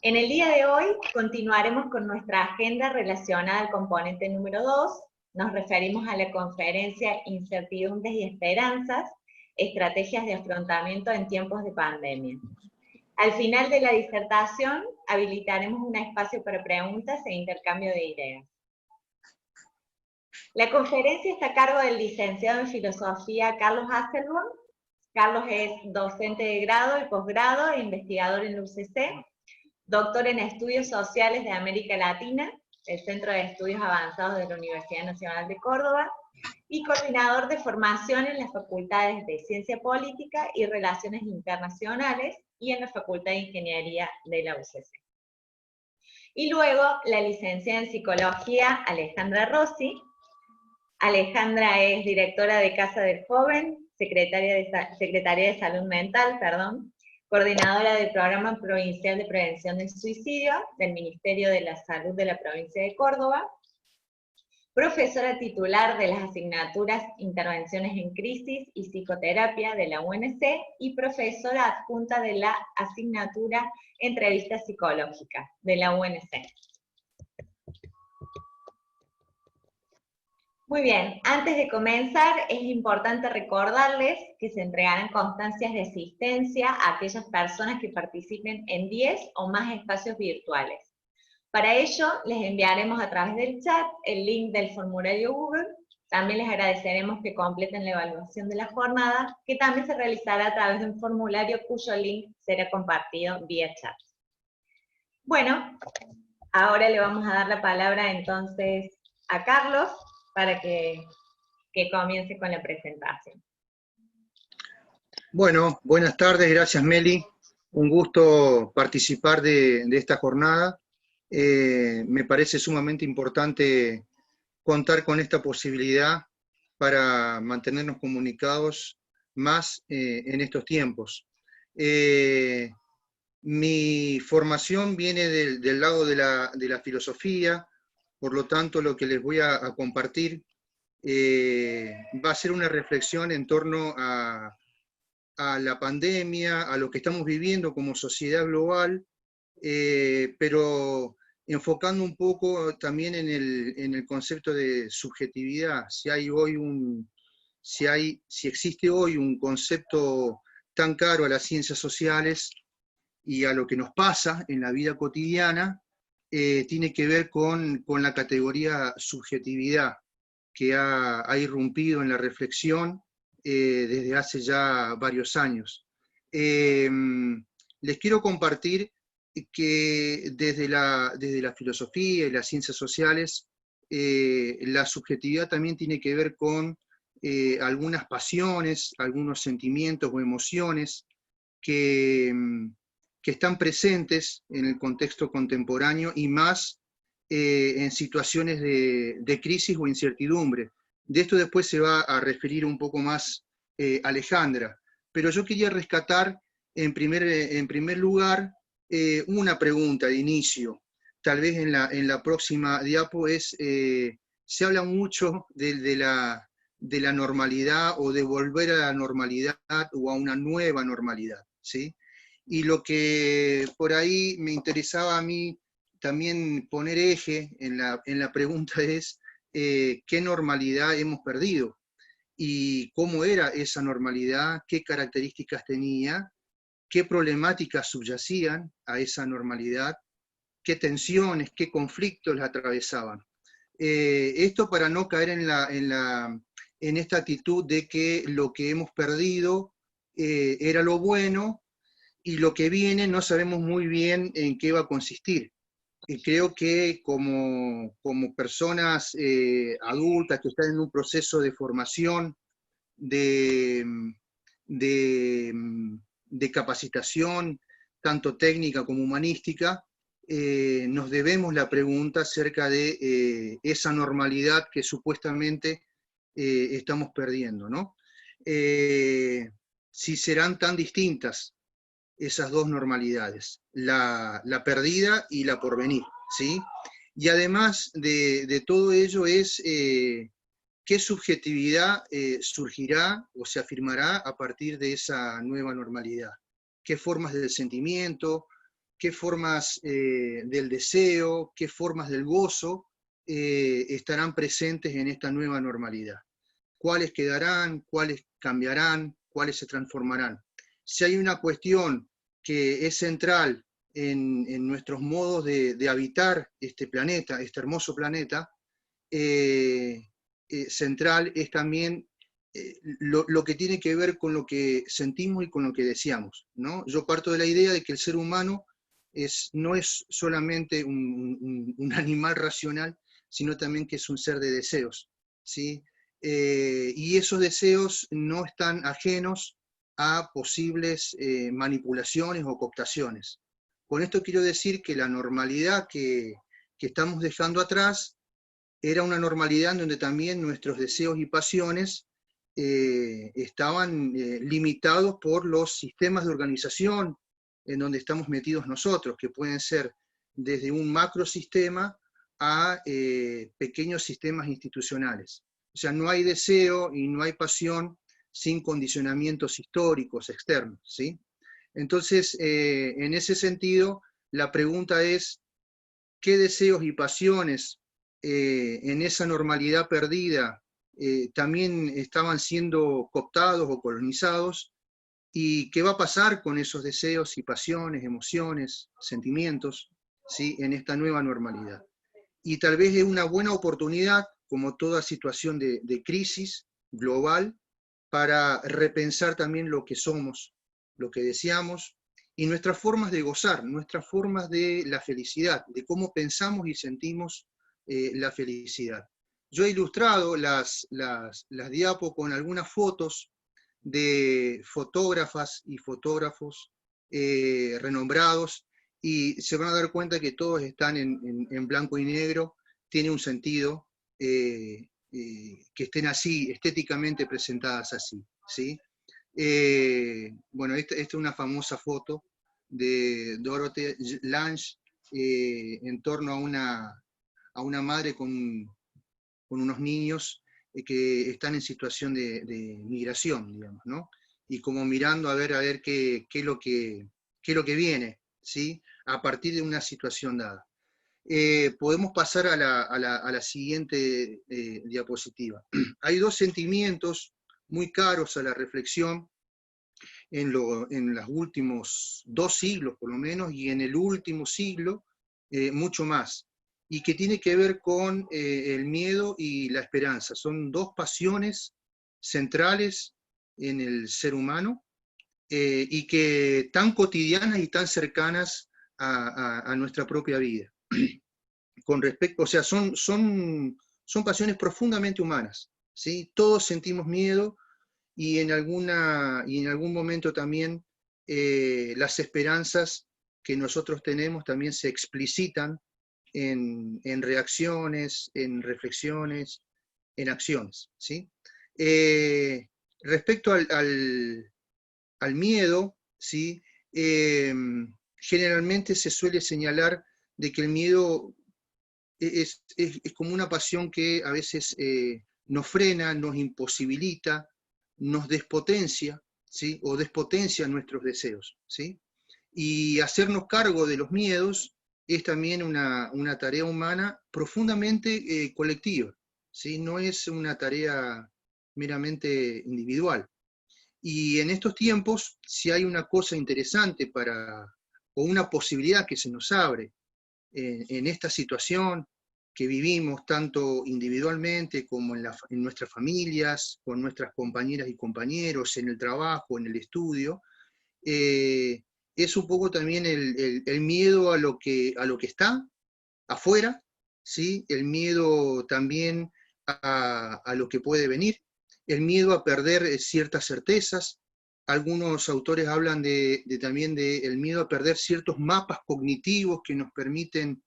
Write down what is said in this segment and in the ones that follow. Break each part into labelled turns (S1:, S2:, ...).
S1: En el día de hoy continuaremos con nuestra agenda relacionada al componente número 2. Nos referimos a la conferencia Incertidumbres y Esperanzas, estrategias de afrontamiento en tiempos de pandemia. Al final de la disertación, habilitaremos un espacio para preguntas e intercambio de ideas. La conferencia está a cargo del licenciado en Filosofía Carlos Hasselborn. Carlos es docente de grado y posgrado e investigador en la UCC, doctor en Estudios Sociales de América Latina, del Centro de Estudios Avanzados de la Universidad Nacional de Córdoba, y coordinador de formación en las facultades de Ciencia Política y Relaciones Internacionales y en la Facultad de Ingeniería de la UCC. Y luego, la licenciada en Psicología Alejandra Rossi. Alejandra es directora de Casa del Joven, Secretaria de Salud Mental, coordinadora del Programa Provincial de Prevención del Suicidio del Ministerio de la Salud de la Provincia de Córdoba, profesora titular de las asignaturas Intervenciones en Crisis y Psicoterapia de la UNC y profesora adjunta de la asignatura Entrevista Psicológica de la UNC. Muy bien, antes de comenzar es importante recordarles que se entregarán constancias de asistencia a aquellas personas que participen en 10 o más espacios virtuales. Para ello, les enviaremos a través del chat el link del formulario Google. También les agradeceremos que completen la evaluación de la jornada, que también se realizará a través de un formulario cuyo link será compartido vía chat. Bueno, ahora le vamos a dar la palabra entonces a Carlos, para que comience con la presentación.
S2: Bueno, buenas tardes, gracias Meli. Un gusto participar de esta jornada. Me parece sumamente importante contar con esta posibilidad para mantenernos comunicados más en estos tiempos. Mi formación viene del lado de la filosofía. Por lo tanto, lo que les voy a compartir va a ser una reflexión en torno a la pandemia, a lo que estamos viviendo como sociedad global, pero enfocando un poco también en el concepto de subjetividad. Si existe hoy un concepto tan caro a las ciencias sociales y a lo que nos pasa en la vida cotidiana, tiene que ver con la categoría subjetividad, que ha irrumpido en la reflexión desde hace ya varios años. Les quiero compartir que desde la filosofía y las ciencias sociales, la subjetividad también tiene que ver con algunas pasiones, algunos sentimientos o emociones que están presentes en el contexto contemporáneo y más en situaciones de crisis o incertidumbre. De esto después se va a referir un poco más Alejandra, pero yo quería rescatar en primer lugar una pregunta de inicio. Tal vez en la próxima diapo se habla mucho de la normalidad o de volver a la normalidad o a una nueva normalidad, ¿sí? Y lo que por ahí me interesaba a mí también poner eje en la pregunta es ¿qué normalidad hemos perdido? Y cómo era esa normalidad, qué características tenía, qué problemáticas subyacían a esa normalidad, qué tensiones, qué conflictos la atravesaban. Esto para no caer en esta actitud de que lo que hemos perdido era lo bueno, y lo que viene no sabemos muy bien en qué va a consistir. Y creo que como personas adultas que están en un proceso de formación, de capacitación, tanto técnica como humanística, nos debemos la pregunta acerca de esa normalidad que supuestamente estamos perdiendo, ¿no? Si serán tan distintas esas dos normalidades, la perdida y la porvenir, ¿sí? Y además de todo ello es qué subjetividad surgirá o se afirmará a partir de esa nueva normalidad, qué formas del sentimiento, qué formas del deseo, qué formas del gozo estarán presentes en esta nueva normalidad. ¿Cuáles quedarán? ¿Cuáles cambiarán? ¿Cuáles se transformarán? Si hay una cuestión que es central en nuestros modos de habitar este planeta, este hermoso planeta, central es también lo que tiene que ver con lo que sentimos y con lo que deseamos, ¿no? Yo parto de la idea de que el ser humano no es solamente un animal racional, sino también que es un ser de deseos, ¿sí? Y esos deseos no están ajenos a posibles manipulaciones o cooptaciones. Con esto quiero decir que la normalidad que estamos dejando atrás era una normalidad en donde también nuestros deseos y pasiones estaban limitados por los sistemas de organización en donde estamos metidos nosotros, que pueden ser desde un macrosistema a pequeños sistemas institucionales. O sea, no hay deseo y no hay pasión sin condicionamientos históricos externos, ¿sí? Entonces, en ese sentido, la pregunta es, ¿qué deseos y pasiones en esa normalidad perdida también estaban siendo cooptados o colonizados? ¿Y qué va a pasar con esos deseos y pasiones, emociones, sentimientos, ¿sí? En esta nueva normalidad? Y tal vez es una buena oportunidad, como toda situación de crisis global, para repensar también lo que somos, lo que deseamos, y nuestras formas de gozar, nuestras formas de la felicidad, de cómo pensamos y sentimos la felicidad. Yo he ilustrado las diapos con algunas fotos de fotógrafas y fotógrafos renombrados, y se van a dar cuenta que todos están en blanco y negro. Tiene un sentido que estén así, estéticamente presentadas así, ¿sí? Bueno, esta es una famosa foto de Dorothea Lange en torno a una madre con unos niños que están en situación de migración, digamos, ¿no? Y como mirando a ver qué es lo que viene, ¿sí? A partir de una situación dada. Podemos pasar a la siguiente diapositiva. Hay dos sentimientos muy caros a la reflexión en los últimos 2 siglos, por lo menos, y en el último siglo, mucho más, y que tiene que ver con el miedo y la esperanza. Son dos pasiones centrales en el ser humano, y que tan cotidianas y tan cercanas a nuestra propia vida. Con respecto, o sea, son pasiones profundamente humanas, ¿sí? Todos sentimos miedo, y en algún momento también las esperanzas que nosotros tenemos también se explicitan en reacciones, en reflexiones, en acciones, ¿sí? Respecto al miedo, ¿sí? Generalmente se suele señalar de que el miedo es como una pasión que a veces nos frena, nos imposibilita, nos despotencia, ¿sí? O despotencia nuestros deseos, ¿sí? Y hacernos cargo de los miedos es también una tarea humana profundamente colectiva, ¿sí? No es una tarea meramente individual. Y en estos tiempos, si hay una cosa interesante o una posibilidad que se nos abre en esta situación que vivimos tanto individualmente como en nuestras familias, con nuestras compañeras y compañeros, en el trabajo, en el estudio, es un poco también el miedo a lo que está afuera, ¿sí? El miedo también a lo que puede venir, el miedo a perder ciertas certezas. Algunos autores hablan también del miedo a perder ciertos mapas cognitivos que nos permiten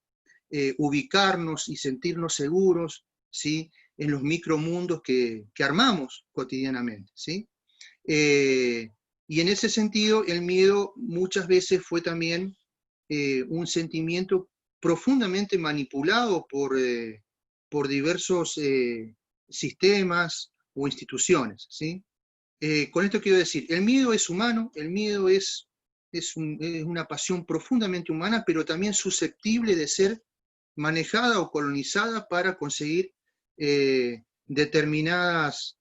S2: ubicarnos y sentirnos seguros, ¿sí? En los micromundos que armamos cotidianamente, ¿sí? Y en ese sentido, el miedo muchas veces fue también un sentimiento profundamente manipulado por diversos sistemas o instituciones, ¿sí? Con esto quiero decir, el miedo es humano, el miedo es es una pasión profundamente humana, pero también susceptible de ser manejada o colonizada para conseguir determinados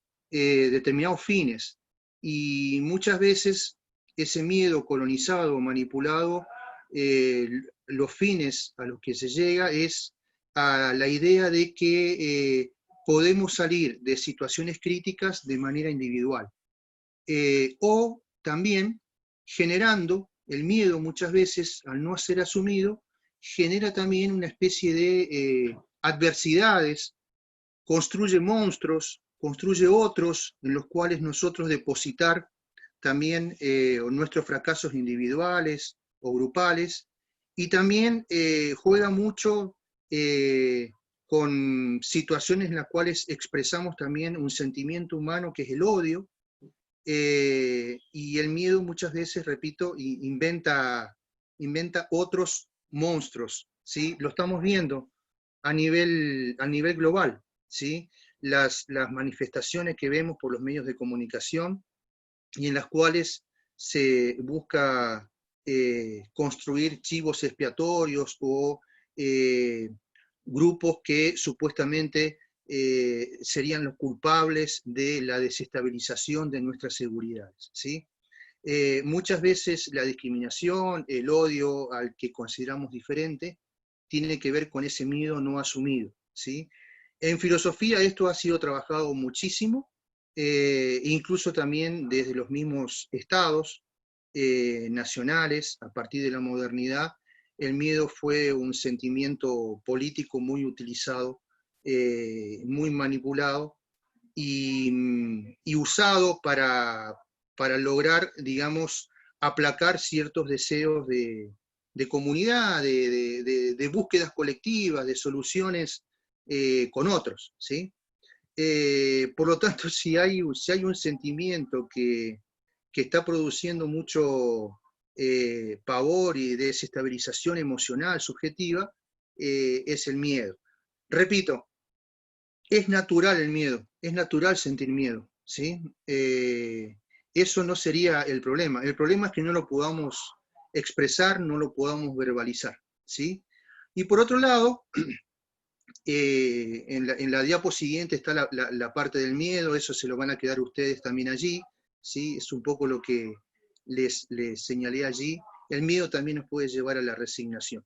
S2: fines. Y muchas veces ese miedo colonizado o manipulado, los fines a los que se llega es a la idea de que podemos salir de situaciones críticas de manera individual. O también generando el miedo muchas veces, al no ser asumido, genera también una especie de adversidades, construye monstruos, construye otros en los cuales nosotros depositar también nuestros fracasos individuales o grupales, y también juega mucho con situaciones en las cuales expresamos también un sentimiento humano que es el odio, y el miedo muchas veces, repito, inventa otros monstruos, ¿sí? Lo estamos viendo a nivel global, ¿sí? Las manifestaciones que vemos por los medios de comunicación y en las cuales se busca construir chivos expiatorios o grupos que supuestamente serían los culpables de la desestabilización de nuestras seguridades, ¿sí? Muchas veces la discriminación, el odio al que consideramos diferente, tiene que ver con ese miedo no asumido, ¿sí? En filosofía esto ha sido trabajado muchísimo, incluso también desde los mismos estados nacionales, a partir de la modernidad, el miedo fue un sentimiento político muy utilizado, muy manipulado y usado para lograr, digamos, aplacar ciertos deseos de comunidad, de búsquedas colectivas, de soluciones con otros, ¿sí? Por lo tanto, si hay un sentimiento que está produciendo mucho pavor y desestabilización emocional, subjetiva, es el miedo. Repito, es natural el miedo, es natural sentir miedo, ¿sí? Eso no sería el problema es que no lo podamos expresar, no lo podamos verbalizar, ¿sí? Y por otro lado, en la diapo siguiente está la parte del miedo, eso se lo van a quedar ustedes también allí, ¿sí? Es un poco lo que les señalé allí. El miedo también nos puede llevar a la resignación.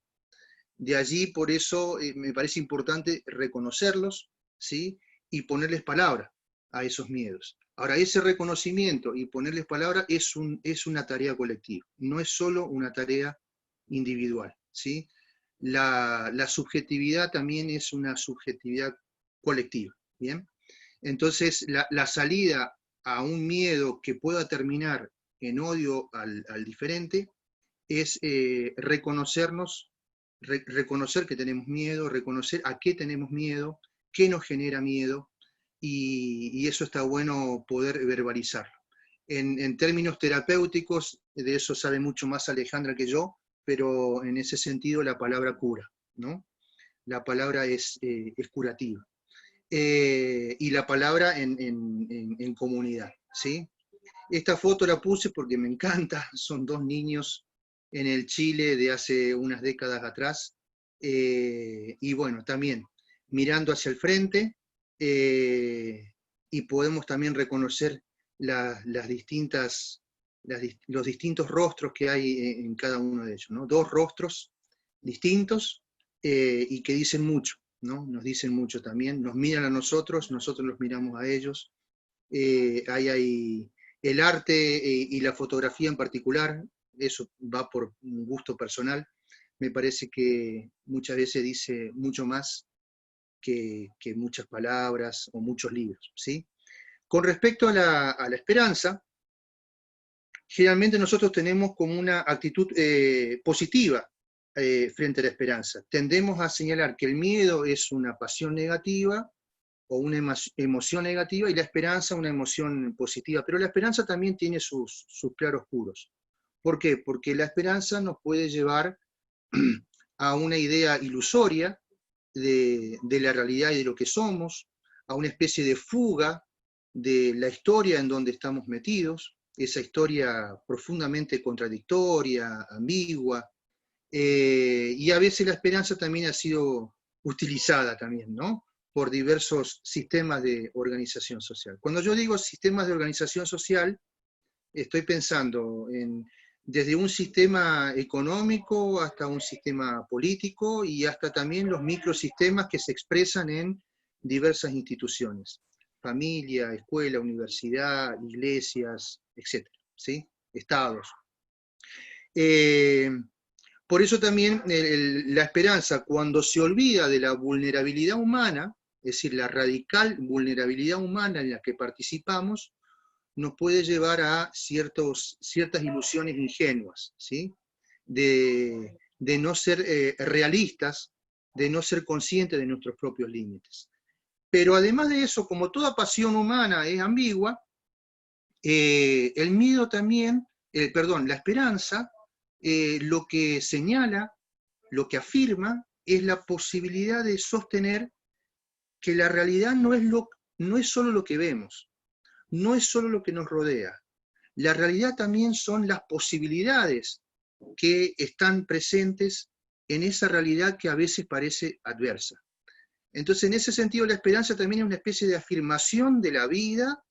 S2: De allí, por eso, me parece importante reconocerlos, ¿sí? Y ponerles palabra a esos miedos. Ahora, ese reconocimiento y ponerles palabra es una tarea colectiva, no es solo una tarea individual, ¿sí? La subjetividad también es una subjetividad colectiva, ¿bien? Entonces, la salida a un miedo que pueda terminar en odio al diferente es reconocernos, reconocer que tenemos miedo, reconocer a qué tenemos miedo, qué nos genera miedo, y eso está bueno poder verbalizarlo. En términos terapéuticos, de eso sabe mucho más Alejandra que yo, pero en ese sentido la palabra cura, ¿no? La palabra es curativa. Y la palabra en comunidad, ¿sí? Esta foto la puse porque me encanta, son dos niños en el Chile de hace unas décadas atrás, y bueno, también mirando hacia el frente, y podemos también reconocer los distintos rostros que hay en cada uno de ellos, ¿no? Dos rostros distintos y que dicen mucho, ¿no? Nos dicen mucho también, nos miran a nosotros los miramos a ellos. Hay el arte y la fotografía en particular, eso va por un gusto personal, me parece que muchas veces dice mucho más que muchas palabras o muchos libros, ¿sí? Con respecto a la esperanza, generalmente nosotros tenemos como una actitud positiva frente a la esperanza. Tendemos a señalar que el miedo es una pasión negativa o una emoción negativa, y la esperanza una emoción positiva. Pero la esperanza también tiene sus claroscuros. ¿Por qué? Porque la esperanza nos puede llevar a una idea ilusoria de la realidad y de lo que somos, a una especie de fuga de la historia en donde estamos metidos, esa historia profundamente contradictoria, ambigua, y a veces la esperanza también ha sido utilizada también, ¿no?, por diversos sistemas de organización social. Cuando yo digo sistemas de organización social, estoy pensando desde un sistema económico hasta un sistema político y hasta también los microsistemas que se expresan en diversas instituciones: familia, escuela, universidad, iglesias, etcétera, ¿sí?, estados. Por eso también la esperanza, cuando se olvida de la vulnerabilidad humana, es decir, la radical vulnerabilidad humana en la que participamos, nos puede llevar a ciertas ilusiones ingenuas, ¿sí?, de no ser realistas, de no ser conscientes de nuestros propios límites. Pero además de eso, como toda pasión humana es ambigua, el miedo también, la esperanza, lo que señala, lo que afirma, es la posibilidad de sostener que la realidad no es solo lo que vemos, no es solo lo que nos rodea. La realidad también son las posibilidades que están presentes en esa realidad que a veces parece adversa. Entonces, en ese sentido, la esperanza también es una especie de afirmación de la vida,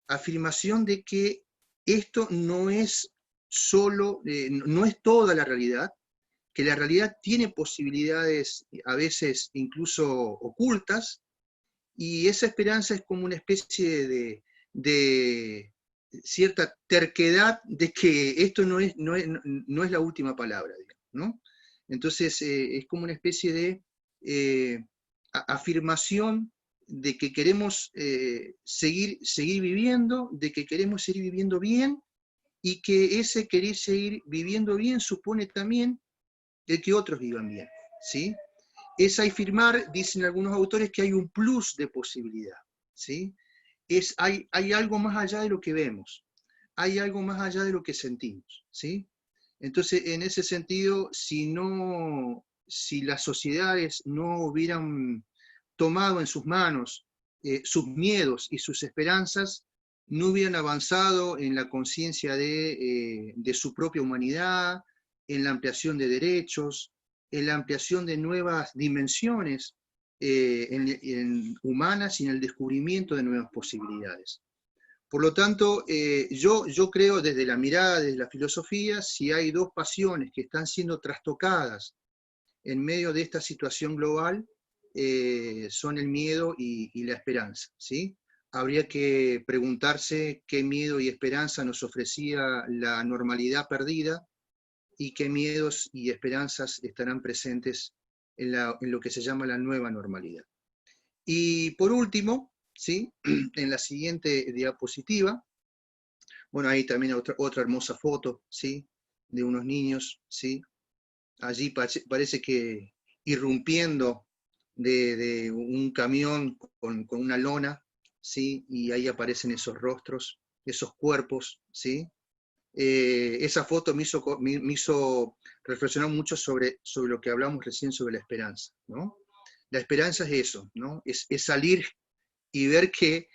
S2: afirmación de que esto no es solo, no es toda la realidad, que la realidad tiene posibilidades a veces incluso ocultas, y esa esperanza es como una especie de cierta terquedad de que esto no es la última palabra, digamos, ¿no? Entonces es como una especie de afirmación de que queremos seguir viviendo, de que queremos seguir viviendo bien, y que ese querer seguir viviendo bien supone también el que otros vivan bien, ¿sí? Es afirmar, dicen algunos autores, que hay un plus de posibilidad, ¿sí? Hay algo más allá de lo que vemos, hay algo más allá de lo que sentimos, ¿sí? Entonces, en ese sentido, si las sociedades no hubieran tomado en sus manos sus miedos y sus esperanzas, no hubieran avanzado en la conciencia de su propia humanidad, en la ampliación de derechos, en la ampliación de nuevas dimensiones humanas y en el descubrimiento de nuevas posibilidades. Por lo tanto, yo creo desde la mirada, desde la filosofía, si hay dos pasiones que están siendo trastocadas en medio de esta situación global, son el miedo y la esperanza, ¿sí? Habría que preguntarse qué miedo y esperanza nos ofrecía la normalidad perdida y qué miedos y esperanzas estarán presentes en lo que se llama la nueva normalidad. Y por último, ¿sí?, en la siguiente diapositiva, bueno, ahí también otra hermosa foto, ¿sí?, de unos niños, ¿sí? Allí parece que irrumpiendo de un camión con una lona, ¿sí?, y ahí aparecen esos rostros, esos cuerpos, ¿sí? Esa foto me hizo reflexionar mucho sobre lo que hablamos recién sobre la esperanza, ¿no? La esperanza es eso, ¿no? Es salir y ver que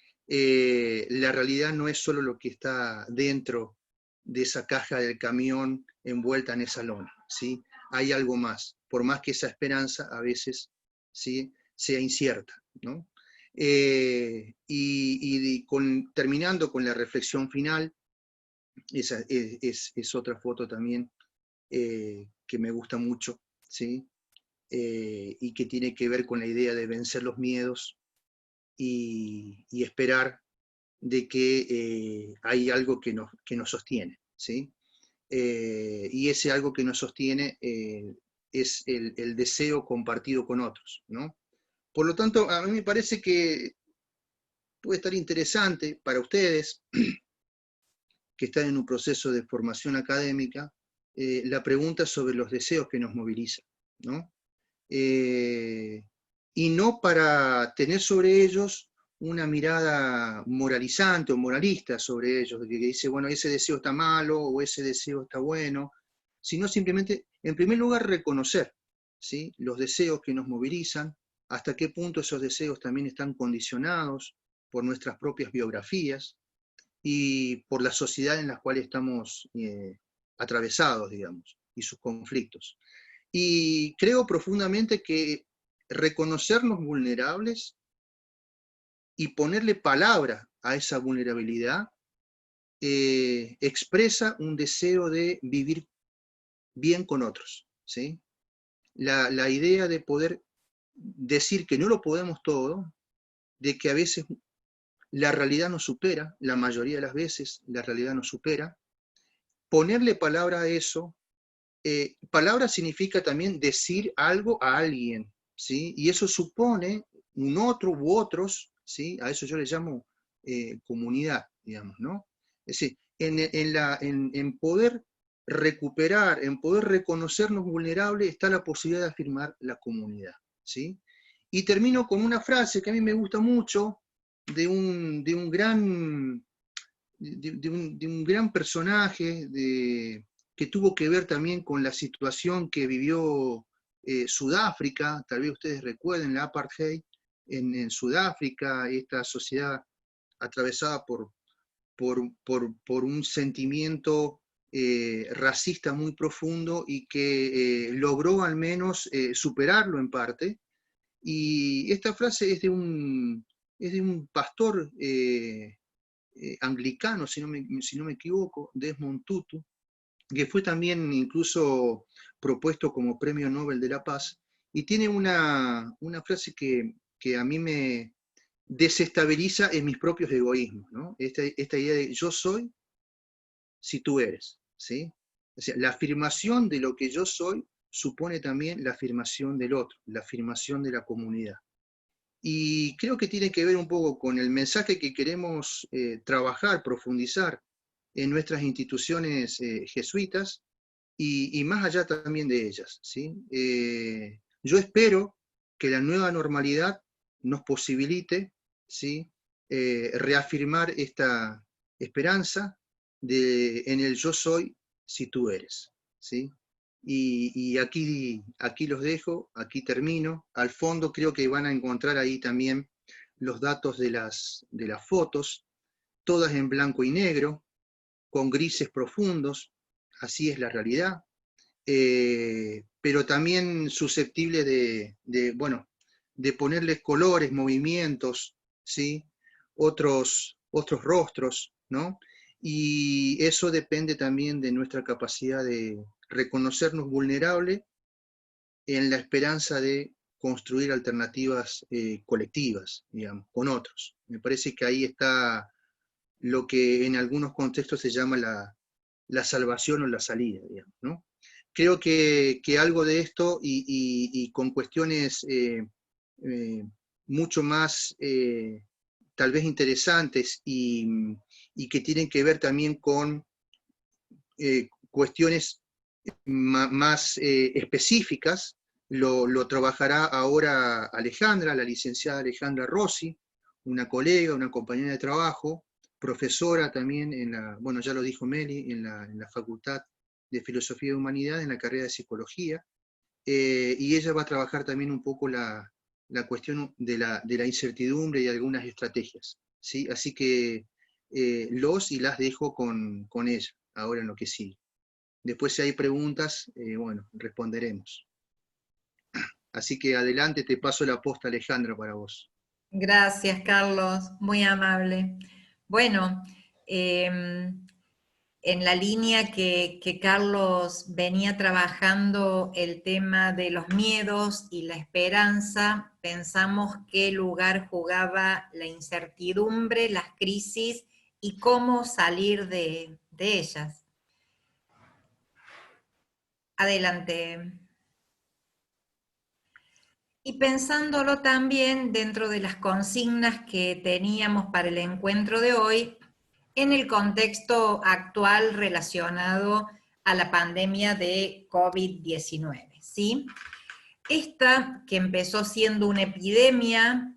S2: la realidad no es solo lo que está dentro de esa caja del camión envuelta en esa lona, ¿sí? Hay algo más, por más que esa esperanza a veces, ¿sí?, sea incierta, ¿no? Terminando con la reflexión final, esa es otra foto también que me gusta mucho, ¿sí? Y que tiene que ver con la idea de vencer los miedos y esperar de que hay algo que nos sostiene, ¿sí? Y ese algo que nos sostiene es el deseo compartido con otros, ¿no? Por lo tanto, a mí me parece que puede estar interesante para ustedes que están en un proceso de formación académica, la pregunta sobre los deseos que nos movilizan, ¿no? Y no para tener sobre ellos una mirada moralizante o moralista sobre ellos, que dice, bueno, ese deseo está malo o ese deseo está bueno, sino simplemente, en primer lugar, reconocer, ¿sí?, los deseos que nos movilizan, hasta qué punto esos deseos también están condicionados por nuestras propias biografías, y por la sociedad en la cual estamos atravesados, digamos, y sus conflictos. Y creo profundamente que reconocernos vulnerables y ponerle palabra a esa vulnerabilidad expresa un deseo de vivir bien con otros, ¿sí? La idea de poder decir que no lo podemos todo, de que a veces la realidad nos supera, la mayoría de las veces la realidad nos supera, ponerle palabra a eso, palabra significa también decir algo a alguien, ¿sí? Y eso supone un otro u otros, ¿sí? A eso yo le llamo comunidad, digamos, ¿no? Es decir, en poder recuperar, en poder reconocernos vulnerables, está la posibilidad de afirmar la comunidad, ¿sí? Y termino con una frase que a mí me gusta mucho, de un gran de un gran personaje que tuvo que ver también con la situación que vivió Sudáfrica. Tal vez ustedes recuerden la apartheid en Sudáfrica, esta sociedad atravesada por un sentimiento racista muy profundo y que logró al menos superarlo en parte. Y esta frase es de un pastor anglicano, si no me equivoco, Desmond Tutu, que fue también incluso propuesto como Premio Nobel de la Paz, y tiene una frase que a mí me desestabiliza en mis propios egoísmos, ¿no? Esta idea de yo soy si tú eres, ¿sí? O sea, la afirmación de lo que yo soy supone también la afirmación del otro, la afirmación de la comunidad. Y creo que tiene que ver un poco con el mensaje que queremos trabajar, profundizar en nuestras instituciones jesuitas y más allá también de ellas, ¿sí? Yo espero que la nueva normalidad nos posibilite, ¿sí? Reafirmar esta esperanza en el yo soy si tú eres, ¿sí? Y aquí los dejo, aquí termino. Al fondo creo que van a encontrar ahí también los datos de las fotos, todas en blanco y negro, con grises profundos, así es la realidad, pero también susceptible bueno, de ponerles colores, movimientos, ¿sí? Otros rostros, ¿no? Y eso depende también de nuestra capacidad de reconocernos vulnerables en la esperanza de construir alternativas colectivas, digamos, con otros. Me parece que ahí está lo que en algunos contextos se llama la salvación o la salida, digamos, ¿no? Creo que algo de esto y con cuestiones mucho más tal vez interesantes y que tienen que ver también con cuestiones más específicas, lo trabajará ahora Alejandra, la licenciada Alejandra Rossi, una colega, una compañera de trabajo, profesora también bueno, ya lo dijo Meli, en la Facultad de Filosofía y Humanidad, en la carrera de Psicología, y ella va a trabajar también un poco la cuestión de la incertidumbre y algunas estrategias, ¿sí? Así que los y las dejo con ella, ahora en lo que sigue. Después si hay preguntas, bueno, responderemos. Así que adelante, te paso la posta, Alejandra, para vos.
S3: Gracias, Carlos, muy amable. Bueno, en la línea que Carlos venía trabajando el tema de los miedos y la esperanza, pensamos qué lugar jugaba la incertidumbre, las crisis y cómo salir de ellas. Adelante. Y pensándolo también dentro de las consignas que teníamos para el encuentro de hoy, en el contexto actual relacionado a la pandemia de COVID-19, ¿sí? Esta, que empezó siendo una epidemia,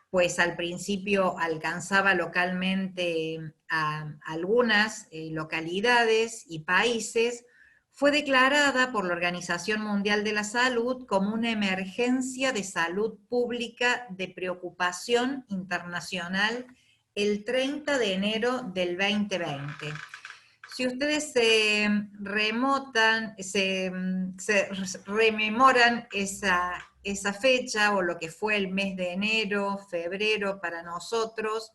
S3: pues al principio alcanzaba localmente a algunas localidades y países, fue declarada por la Organización Mundial de la Salud como una emergencia de salud pública de preocupación internacional el 30 de enero del 2020. Si ustedes se rememoran esa fecha o lo que fue el mes de enero, febrero para nosotros,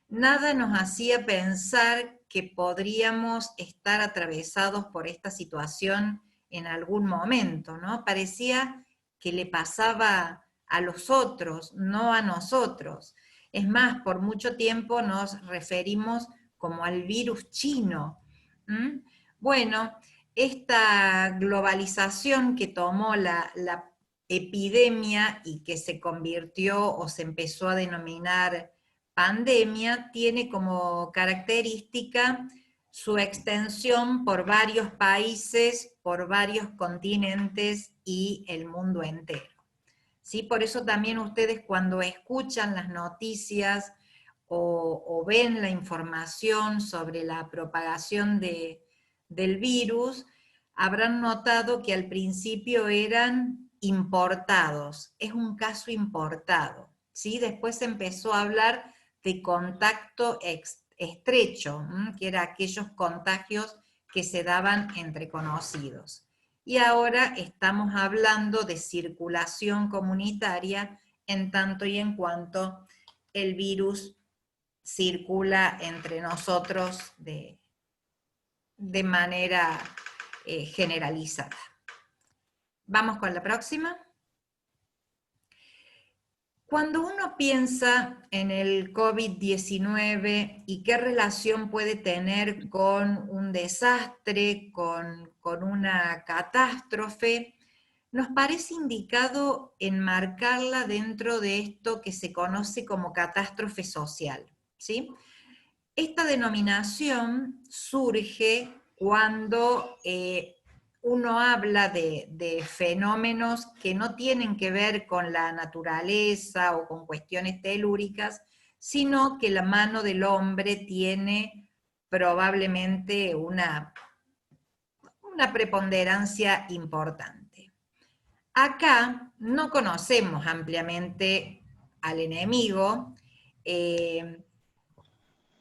S3: nada nos hacía pensar que podríamos estar atravesados por esta situación en algún momento, ¿no? Parecía que le pasaba a los otros, no a nosotros. Es más, por mucho tiempo nos referimos como al virus chino. Bueno, esta globalización que tomó la epidemia y que se convirtió o se empezó a denominar pandemia, tiene como característica su extensión por varios países, por varios continentes y el mundo entero. ¿Sí? Por eso también ustedes cuando escuchan las noticias o ven la información sobre la propagación del virus, habrán notado que al principio eran importados, es un caso importado, ¿sí? Después se empezó a hablar de contacto estrecho, que eran aquellos contagios que se daban entre conocidos. Y ahora estamos hablando de circulación comunitaria en tanto y en cuanto el virus circula entre nosotros de manera generalizada. Vamos con la próxima. Cuando uno piensa en el COVID-19 y qué relación puede tener con un desastre, con una catástrofe, nos parece indicado enmarcarla dentro de esto que se conoce como catástrofe social, ¿sí? Esta denominación surge cuando uno habla de fenómenos que no tienen que ver con la naturaleza o con cuestiones telúricas, sino que la mano del hombre tiene probablemente una preponderancia importante. Acá no conocemos ampliamente al enemigo.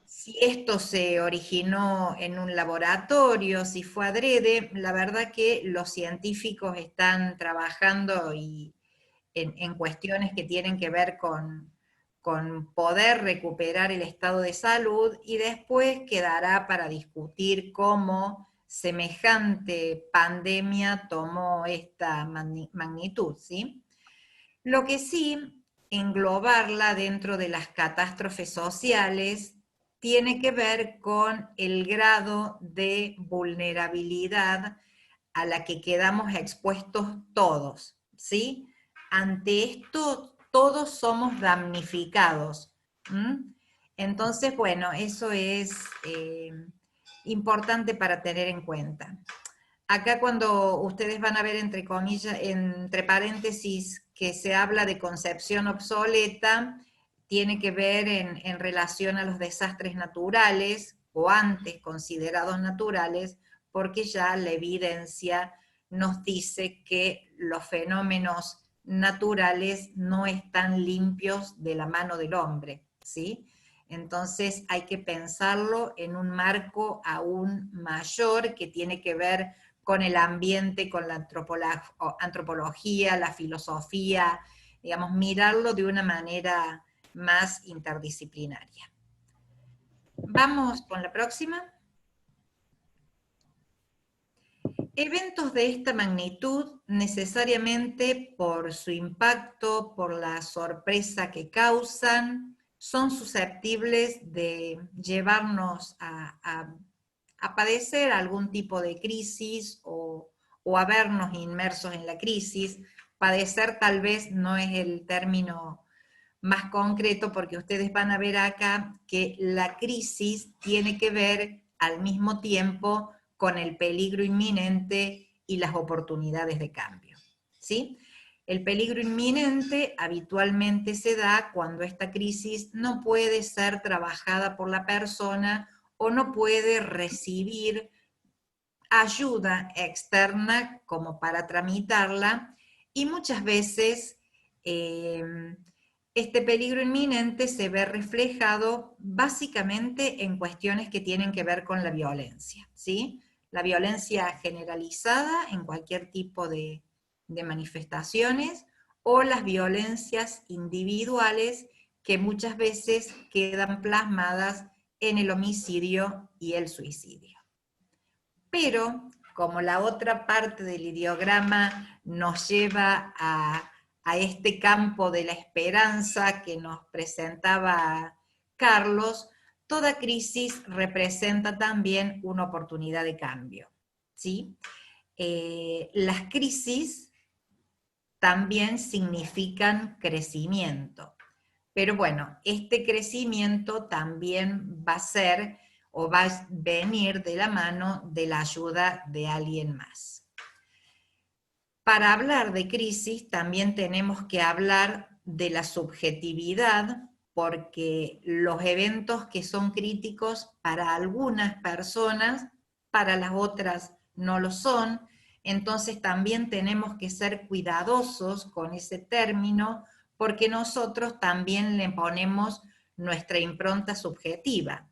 S3: Si esto se originó en un laboratorio, si fue adrede, la verdad que los científicos están trabajando en cuestiones que tienen que ver con poder recuperar el estado de salud, y después quedará para discutir cómo semejante pandemia tomó esta magnitud, ¿sí? Lo que sí, englobarla dentro de las catástrofes sociales tiene que ver con el grado de vulnerabilidad a la que quedamos expuestos todos, ¿sí? Ante esto, todos somos damnificados. Entonces, bueno, eso es importante para tener en cuenta. Acá cuando ustedes van a ver entre comillas, entre paréntesis, que se habla de concepción obsoleta, tiene que ver en relación a los desastres naturales, o antes considerados naturales, porque ya la evidencia nos dice que los fenómenos naturales no están limpios de la mano del hombre, ¿sí? Entonces hay que pensarlo en un marco aún mayor que tiene que ver con el ambiente, con la antropología, la filosofía, digamos, mirarlo de una manera más interdisciplinaria. Vamos con la próxima. Eventos de esta magnitud, necesariamente por su impacto, por la sorpresa que causan, son susceptibles de llevarnos a padecer algún tipo de crisis o a vernos inmersos en la crisis. Padecer tal vez no es el término más concreto, porque ustedes van a ver acá que la crisis tiene que ver al mismo tiempo con el peligro inminente y las oportunidades de cambio, ¿sí? El peligro inminente habitualmente se da cuando esta crisis no puede ser trabajada por la persona o no puede recibir ayuda externa como para tramitarla, y muchas veces este peligro inminente se ve reflejado básicamente en cuestiones que tienen que ver con la violencia, ¿sí? La violencia generalizada en cualquier tipo de manifestaciones, o las violencias individuales que muchas veces quedan plasmadas en el homicidio y el suicidio. Pero, como la otra parte del ideograma nos lleva a este campo de la esperanza que nos presentaba Carlos, toda crisis representa también una oportunidad de cambio, ¿sí? Las crisis también significan crecimiento. Pero bueno, este crecimiento también va a ser o va a venir de la mano de la ayuda de alguien más. Para hablar de crisis también tenemos que hablar de la subjetividad, porque los eventos que son críticos para algunas personas, para las otras no lo son. Entonces también tenemos que ser cuidadosos con ese término, porque nosotros también le ponemos nuestra impronta subjetiva.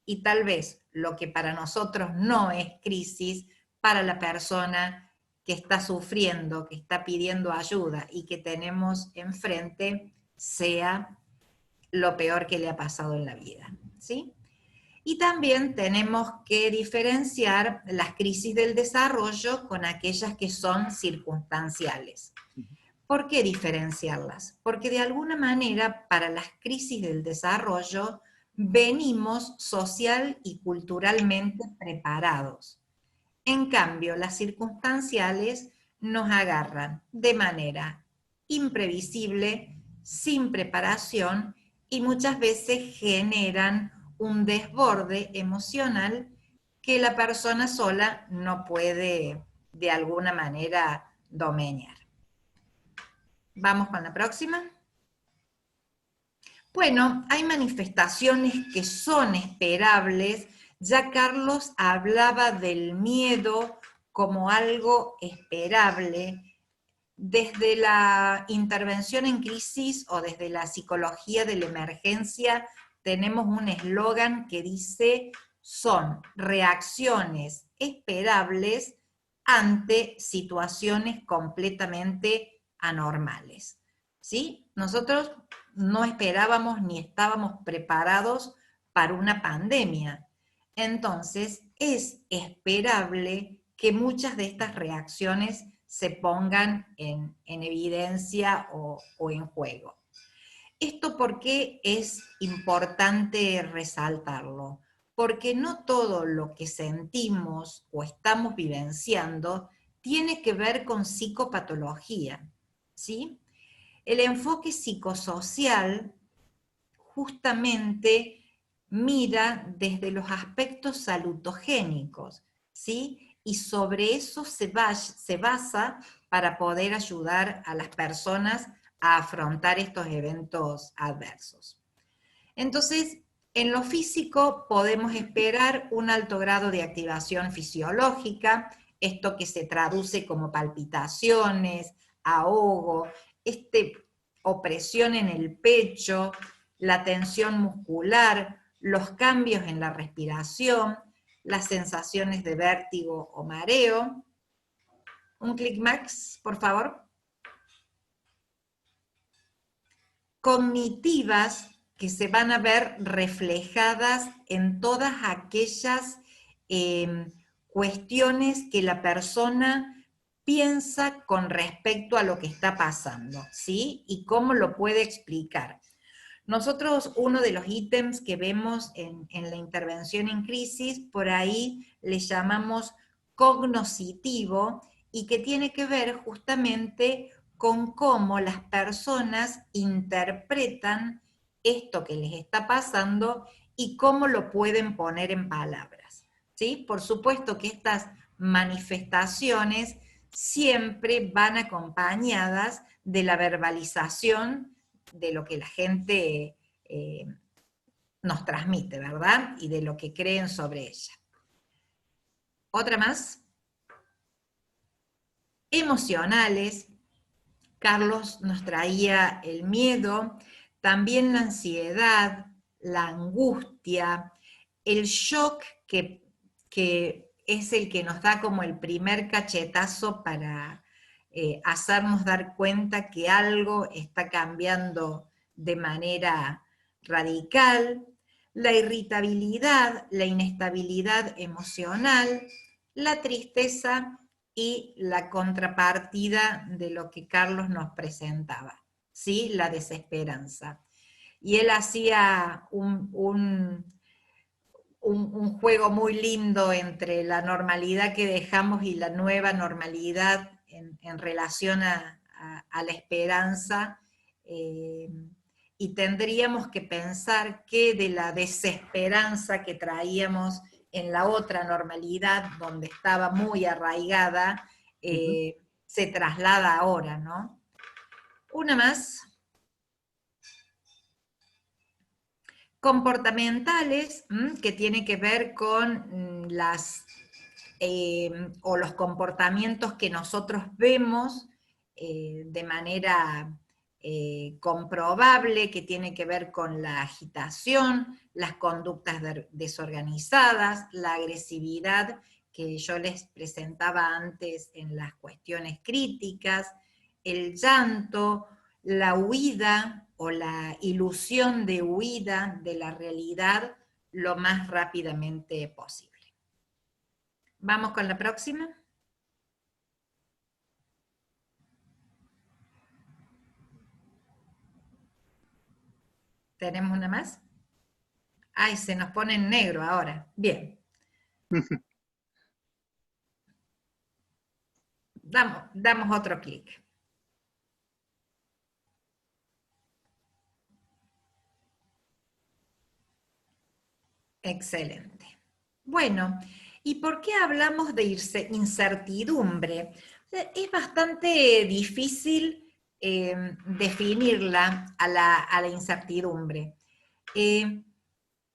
S3: Y tal vez lo que para nosotros no es crisis, para la persona que está sufriendo, que está pidiendo ayuda y que tenemos enfrente, sea lo peor que le ha pasado en la vida, ¿sí? Y también tenemos que diferenciar las crisis del desarrollo con aquellas que son circunstanciales. ¿Por qué diferenciarlas? Porque de alguna manera para las crisis del desarrollo venimos social y culturalmente preparados. En cambio, las circunstanciales nos agarran de manera imprevisible, sin preparación, y muchas veces generan un desborde emocional que la persona sola no puede de alguna manera domeñar. Vamos con la próxima. Bueno, hay manifestaciones que son esperables. Ya Carlos hablaba del miedo como algo esperable. Desde la intervención en crisis o desde la psicología de la emergencia tenemos un eslogan que dice: son reacciones esperables ante situaciones completamente anormales. ¿Sí? Nosotros no esperábamos ni estábamos preparados para una pandemia. Entonces, es esperable que muchas de estas reacciones se pongan en evidencia o en juego. ¿Esto por qué es importante resaltarlo? Porque no todo lo que sentimos o estamos vivenciando tiene que ver con psicopatología, ¿sí? El enfoque psicosocial justamente mira desde los aspectos salutogénicos, ¿sí? Y sobre eso se basa para poder ayudar a las personas a afrontar estos eventos adversos. Entonces, en lo físico podemos esperar un alto grado de activación fisiológica, esto que se traduce como palpitaciones, ahogo, opresión en el pecho, la tensión muscular, los cambios en la respiración, las sensaciones de vértigo o mareo. Un clic más, por favor. Cognitivas, que se van a ver reflejadas en todas aquellas cuestiones que la persona piensa con respecto a lo que está pasando, ¿sí? Y cómo lo puede explicar. Nosotros, uno de los ítems que vemos en la intervención en crisis, por ahí le llamamos cognoscitivo, y que tiene que ver justamente con cómo las personas interpretan esto que les está pasando y cómo lo pueden poner en palabras, ¿sí? Por supuesto que estas manifestaciones siempre van acompañadas de la verbalización de lo que la gente nos transmite, ¿verdad? Y de lo que creen sobre ella. Otra más. Emocionales. Carlos nos traía el miedo. también la ansiedad, la angustia, el shock que es el que nos da como el primer cachetazo para hacernos dar cuenta que algo está cambiando de manera radical, la irritabilidad, la inestabilidad emocional, la tristeza y la contrapartida de lo que Carlos nos presentaba, ¿sí? La desesperanza. Y él hacía un juego muy lindo entre la normalidad que dejamos y la nueva normalidad en relación a la esperanza, y tendríamos que pensar que de la desesperanza que traíamos en la otra normalidad, donde estaba muy arraigada, se traslada ahora, ¿no? Una más. Comportamentales, que tiene que ver con o los comportamientos que nosotros vemos de manera comprobable, que tiene que ver con la agitación, las conductas desorganizadas, la agresividad que yo les presentaba antes en las cuestiones críticas, el llanto, la huida o la ilusión de huida de la realidad lo más rápidamente posible. Vamos con la próxima. ¿Tenemos una más? Ay, se nos pone en negro ahora. Bien. Damos otro clic. Excelente. Bueno, ¿y por qué hablamos de incertidumbre? Es bastante difícil definirla a la incertidumbre.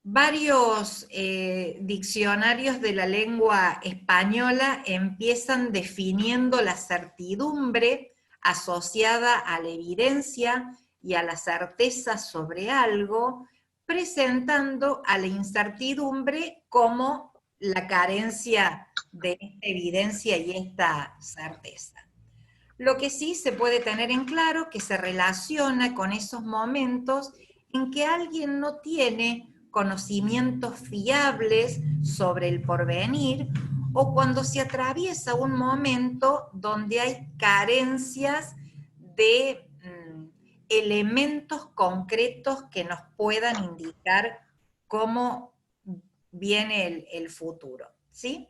S3: Varios diccionarios de la lengua española empiezan definiendo la certidumbre asociada a la evidencia y a la certeza sobre algo, presentando a la incertidumbre como la carencia de esta evidencia y esta certeza. Lo que sí se puede tener en claro que se relaciona con esos momentos en que alguien no tiene conocimientos fiables sobre el porvenir, o cuando se atraviesa un momento donde hay carencias de elementos concretos que nos puedan indicar cómo viene el futuro, ¿sí?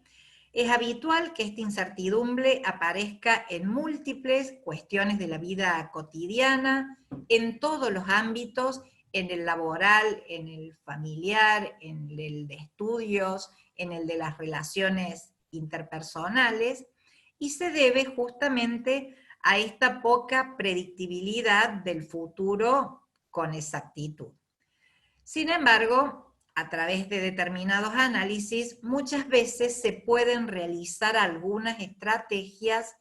S3: Es habitual que esta incertidumbre aparezca en múltiples cuestiones de la vida cotidiana, en todos los ámbitos, en el laboral, en el familiar, en el de estudios, en el de las relaciones interpersonales, y se debe justamente a esta poca predictibilidad del futuro con exactitud. Sin embargo, a través de determinados análisis, muchas veces se pueden realizar algunas estrategias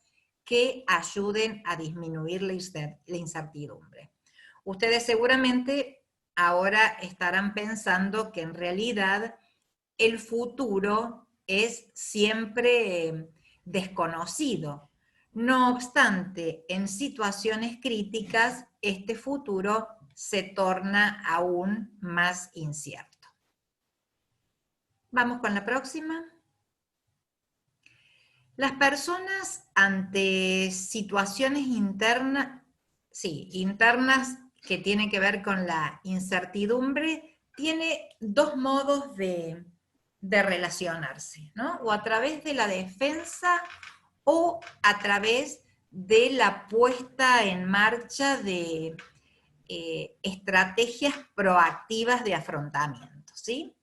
S3: que ayuden a disminuir la incertidumbre. Ustedes seguramente ahora estarán pensando que en realidad el futuro es siempre desconocido. No obstante, en situaciones críticas, este futuro se torna aún más incierto. Vamos con la próxima. Las personas ante situaciones internas que tienen que ver con la incertidumbre, tiene dos modos de relacionarse, ¿no? O a través de la defensa o a través de la puesta en marcha de estrategias proactivas de afrontamiento, ¿sí?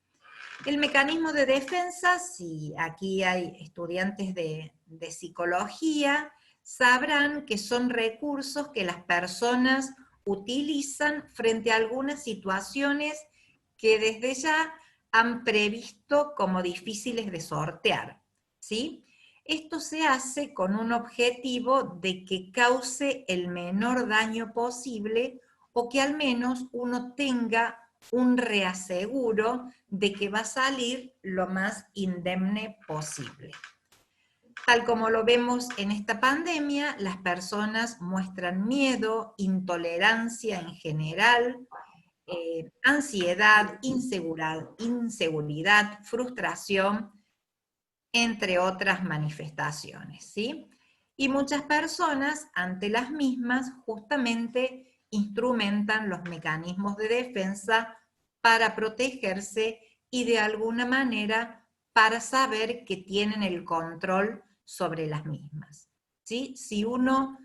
S3: El mecanismo de defensa, si aquí hay estudiantes de psicología, sabrán que son recursos que las personas utilizan frente a algunas situaciones que desde ya han previsto como difíciles de sortear, ¿sí? Esto se hace con un objetivo de que cause el menor daño posible o que al menos uno tenga un reaseguro de que va a salir lo más indemne posible. Tal como lo vemos en esta pandemia, las personas muestran miedo, intolerancia en general, ansiedad, inseguridad, frustración, entre otras manifestaciones, ¿sí? Y muchas personas, ante las mismas, justamente instrumentan los mecanismos de defensa para protegerse y de alguna manera para saber que tienen el control sobre las mismas, ¿sí? Si uno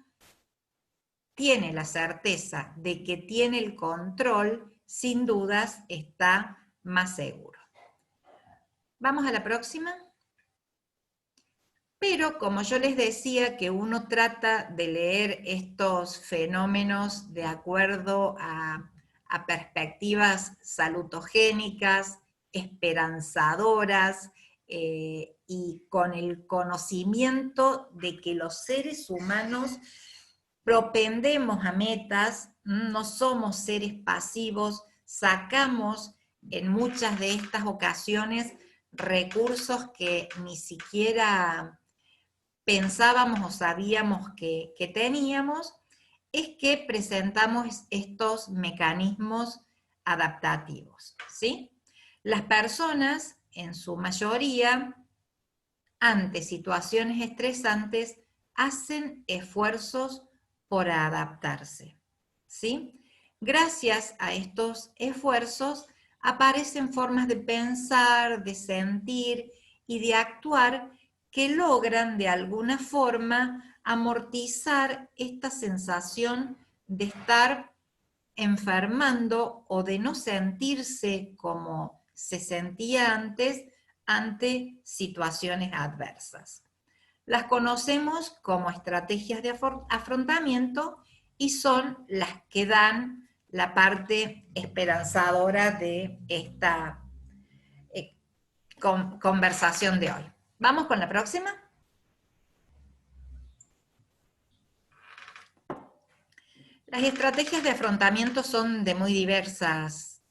S3: tiene la certeza de que tiene el control, sin dudas está más seguro. Vamos a la próxima. Pero como yo les decía que uno trata de leer estos fenómenos de acuerdo a perspectivas salutogénicas, esperanzadoras, y con el conocimiento de que los seres humanos propendemos a metas, no somos seres pasivos, sacamos en muchas de estas ocasiones recursos que ni siquiera pensábamos o sabíamos que teníamos, es que presentamos estos mecanismos adaptativos, ¿sí? Las personas, en su mayoría, ante situaciones estresantes, hacen esfuerzos por adaptarse, ¿sí? Gracias a estos esfuerzos aparecen formas de pensar, de sentir y de actuar que logran de alguna forma amortizar esta sensación de estar enfermando o de no sentirse como se sentía antes ante situaciones adversas. Las conocemos como estrategias de afrontamiento y son las que dan la parte esperanzadora de esta conversación de hoy. ¿Vamos con la próxima? Las estrategias de afrontamiento son de muy diversas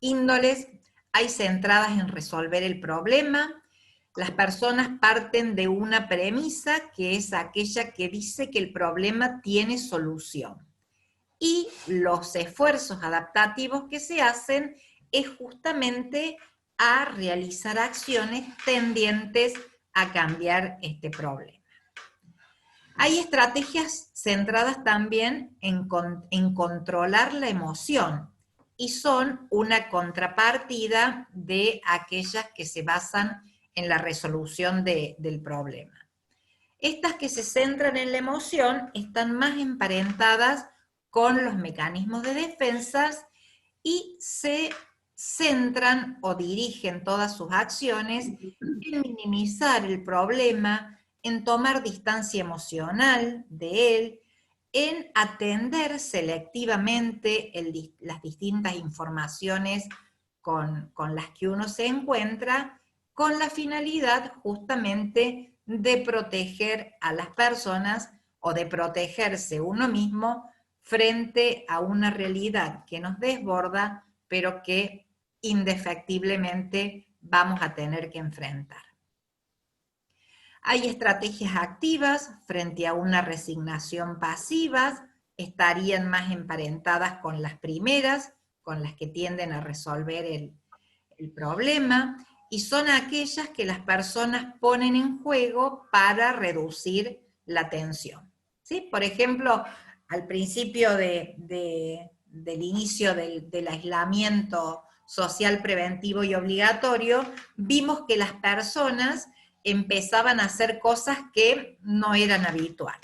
S3: índoles. Hay centradas en resolver el problema. Las personas parten de una premisa que es aquella que dice que el problema tiene solución. Y los esfuerzos adaptativos que se hacen es justamente a realizar acciones tendientes a cambiar este problema. Hay estrategias centradas también en controlar la emoción y son una contrapartida de aquellas que se basan en la resolución del problema. Estas que se centran en la emoción están más emparentadas con los mecanismos de defensas y se centran o dirigen todas sus acciones en minimizar el problema, en tomar distancia emocional de él, en atender selectivamente las distintas informaciones con las que uno se encuentra, con la finalidad justamente de proteger a las personas o de protegerse uno mismo frente a una realidad que nos desborda, pero que indefectiblemente vamos a tener que enfrentar. Hay estrategias activas frente a una resignación pasiva, estarían más emparentadas con las primeras, con las que tienden a resolver el problema, y son aquellas que las personas ponen en juego para reducir la tensión, ¿sí? Por ejemplo, al principio del inicio del aislamiento social preventivo y obligatorio, vimos que las personas empezaban a hacer cosas que no eran habituales.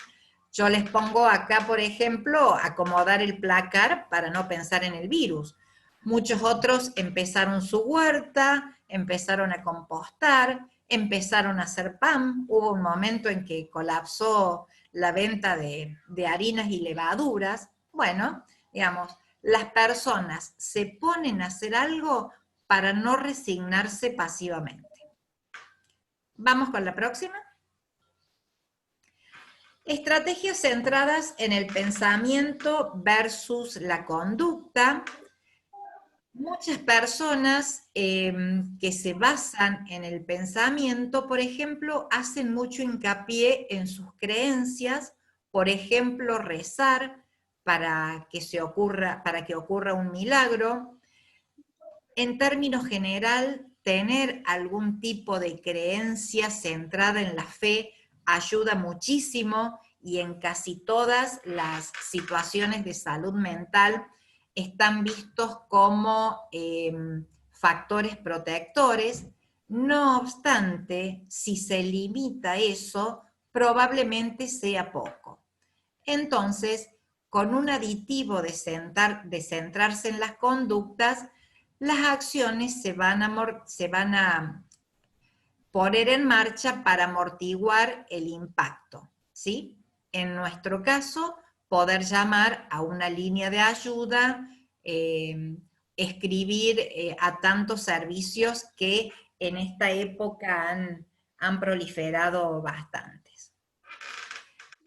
S3: Yo les pongo acá, por ejemplo, acomodar el placar para no pensar en el virus. Muchos otros empezaron su huerta, empezaron a compostar, empezaron a hacer pan. Hubo un momento en que colapsó la venta de harinas y levaduras. Bueno, digamos, las personas se ponen a hacer algo para no resignarse pasivamente. Vamos con la próxima. Estrategias centradas en el pensamiento versus la conducta. Muchas personas que se basan en el pensamiento, por ejemplo, hacen mucho hincapié en sus creencias, por ejemplo, rezar para que ocurra un milagro. En términos general, tener algún tipo de creencia centrada en la fe ayuda muchísimo, y en casi todas las situaciones de salud mental están vistos como factores protectores. No obstante, si se limita eso, probablemente sea poco. Entonces, con un aditivo de centrarse en las conductas, las acciones se van a poner en marcha para amortiguar el impacto, ¿sí? En nuestro caso, poder llamar a una línea de ayuda, escribir a tantos servicios que en esta época han proliferado bastantes.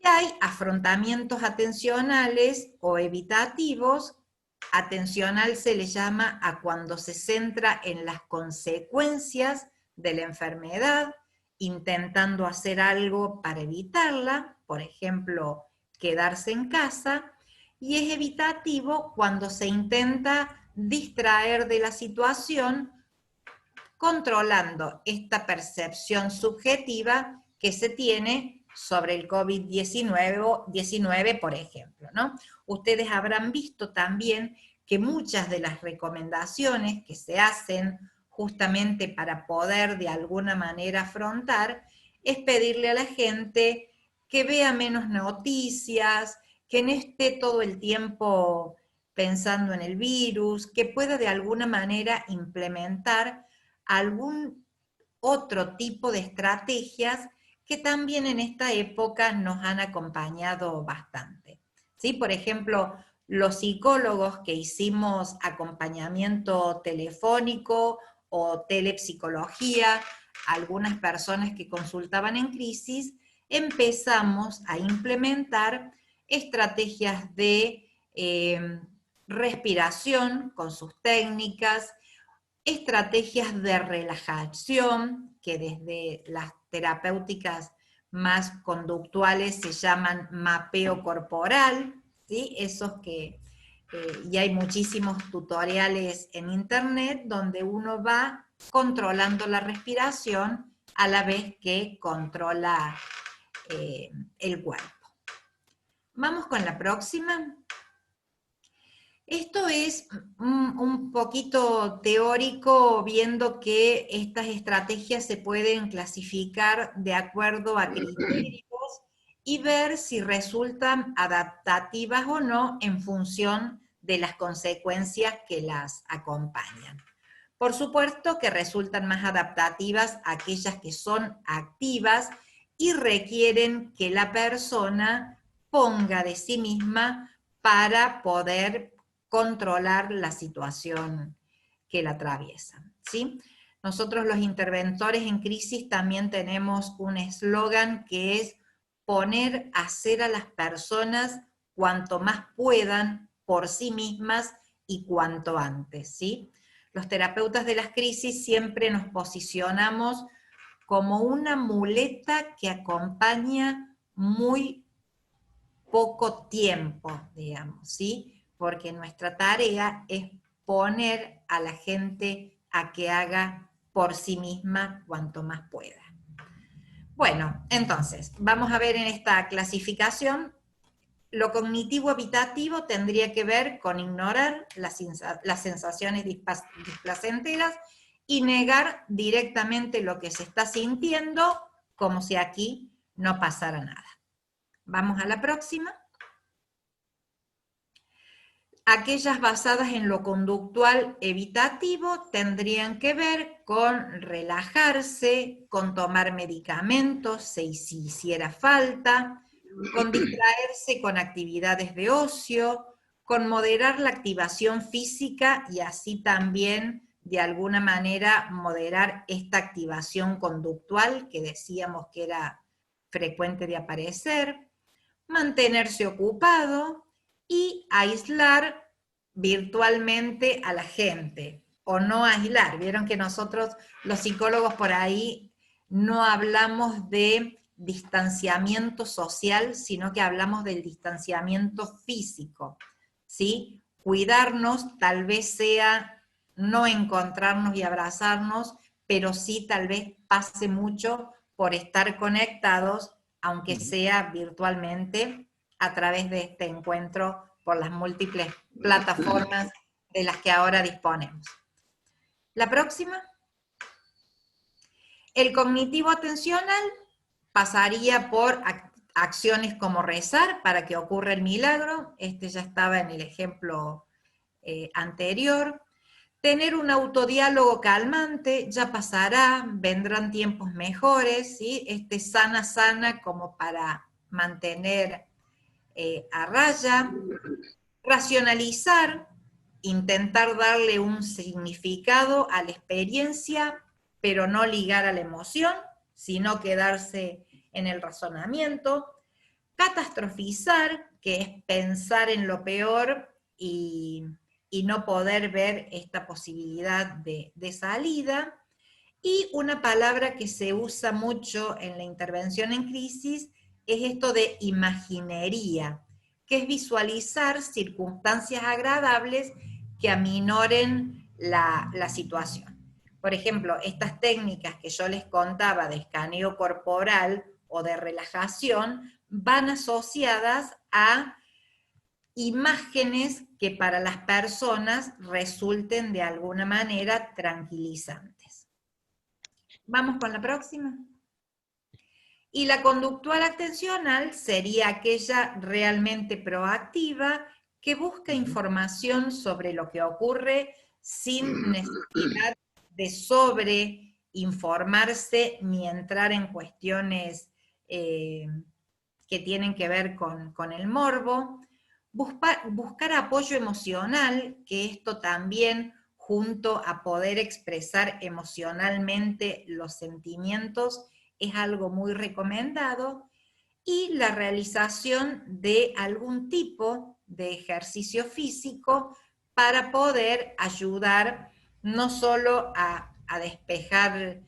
S3: Y hay afrontamientos atencionales o evitativos. Atencional se le llama a cuando se centra en las consecuencias de la enfermedad, intentando hacer algo para evitarla, por ejemplo, quedarse en casa, y es evitativo cuando se intenta distraer de la situación, controlando esta percepción subjetiva que se tiene sobre el COVID-19, por ejemplo, ¿no? Ustedes habrán visto también que muchas de las recomendaciones que se hacen justamente para poder de alguna manera afrontar es pedirle a la gente que vea menos noticias, que no esté todo el tiempo pensando en el virus, que pueda de alguna manera implementar algún otro tipo de estrategias que también en esta época nos han acompañado bastante. ¿Sí? Por ejemplo, los psicólogos que hicimos acompañamiento telefónico o telepsicología, algunas personas que consultaban en crisis, empezamos a implementar estrategias de respiración con sus técnicas, estrategias de relajación, que desde las terapéuticas más conductuales se llaman mapeo corporal, ¿sí? Esos que, y hay muchísimos tutoriales en internet donde uno va controlando la respiración a la vez que controla el cuerpo. Vamos con la próxima. Esto es un poquito teórico, viendo que estas estrategias se pueden clasificar de acuerdo a criterios y ver si resultan adaptativas o no en función de las consecuencias que las acompañan. Por supuesto que resultan más adaptativas aquellas que son activas y requieren que la persona ponga de sí misma para poder controlar la situación que la atraviesa, ¿sí? Nosotros los interventores en crisis también tenemos un eslogan que es poner a hacer a las personas cuanto más puedan por sí mismas y cuanto antes, ¿sí? Los terapeutas de las crisis siempre nos posicionamos como una muleta que acompaña muy poco tiempo, digamos, ¿sí? Porque nuestra tarea es poner a la gente a que haga por sí misma cuanto más pueda. Bueno, entonces, vamos a ver en esta clasificación. Lo cognitivo evitativo tendría que ver con ignorar las sensaciones displacenteras y negar directamente lo que se está sintiendo, como si aquí no pasara nada. Vamos a la próxima. Aquellas basadas en lo conductual evitativo tendrían que ver con relajarse, con tomar medicamentos si hiciera falta, con distraerse con actividades de ocio, con moderar la activación física y así también de alguna manera moderar esta activación conductual que decíamos que era frecuente de aparecer, mantenerse ocupado y aislar virtualmente a la gente, o no aislar. Vieron que nosotros, los psicólogos por ahí, no hablamos de distanciamiento social, sino que hablamos del distanciamiento físico, ¿sí? Cuidarnos tal vez sea no encontrarnos y abrazarnos, pero sí tal vez pase mucho por estar conectados, aunque sea virtualmente, a través de este encuentro por las múltiples plataformas de las que ahora disponemos. La próxima. El cognitivo atencional pasaría por acciones como rezar para que ocurra el milagro, este ya estaba en el ejemplo anterior. Tener un autodiálogo calmante, ya pasará, vendrán tiempos mejores, ¿sí? Este sana como para mantener a raya. Racionalizar, intentar darle un significado a la experiencia, pero no ligar a la emoción, sino quedarse en el razonamiento. Catastrofizar, que es pensar en lo peor y no poder ver esta posibilidad de salida. Y una palabra que se usa mucho en la intervención en crisis es esto de imaginería, que es visualizar circunstancias agradables que aminoren la situación. Por ejemplo, estas técnicas que yo les contaba de escaneo corporal o de relajación van asociadas a imágenes que para las personas resulten de alguna manera tranquilizantes. Vamos con la próxima. Y la conductual atencional sería aquella realmente proactiva que busca información sobre lo que ocurre sin necesidad de sobreinformarse ni entrar en cuestiones que tienen que ver con el morbo. Buscar apoyo emocional, que esto también, junto a poder expresar emocionalmente los sentimientos, es algo muy recomendado, y la realización de algún tipo de ejercicio físico para poder ayudar no solo a despejar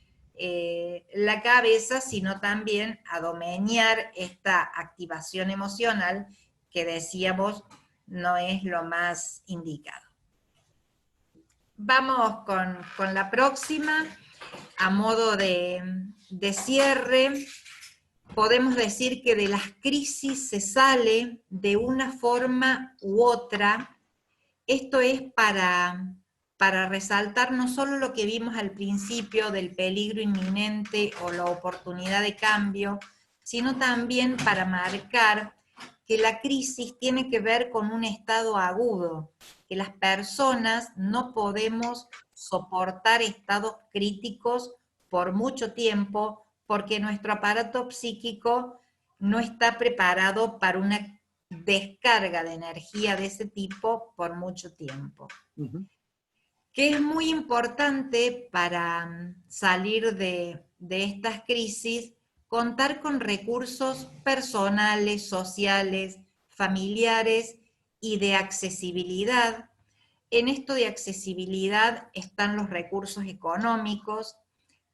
S3: la cabeza, sino también a domeñar esta activación emocional que decíamos no es lo más indicado. Vamos con la próxima. A modo de cierre, podemos decir que de las crisis se sale de una forma u otra. Esto es para resaltar no solo lo que vimos al principio del peligro inminente o la oportunidad de cambio, sino también para marcar que la crisis tiene que ver con un estado agudo, que las personas no podemos soportar estados críticos por mucho tiempo, porque nuestro aparato psíquico no está preparado para una descarga de energía de ese tipo por mucho tiempo. Que es muy importante para salir de estas crisis, contar con recursos personales, sociales, familiares y de accesibilidad. En esto de accesibilidad están los recursos económicos.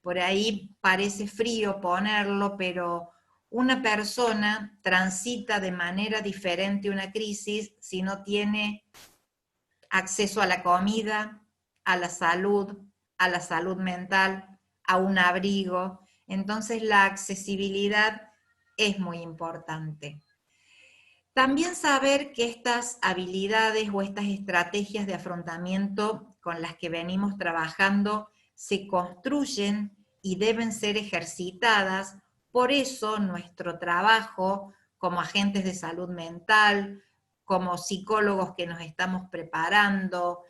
S3: Por ahí parece frío ponerlo, pero una persona transita de manera diferente una crisis si no tiene acceso a la comida, a la salud mental, a un abrigo. Entonces la accesibilidad es muy importante. También saber que estas habilidades o estas estrategias de afrontamiento con las que venimos trabajando se construyen y deben ser ejercitadas. Por eso nuestro trabajo como agentes de salud mental, como psicólogos que nos estamos preparando,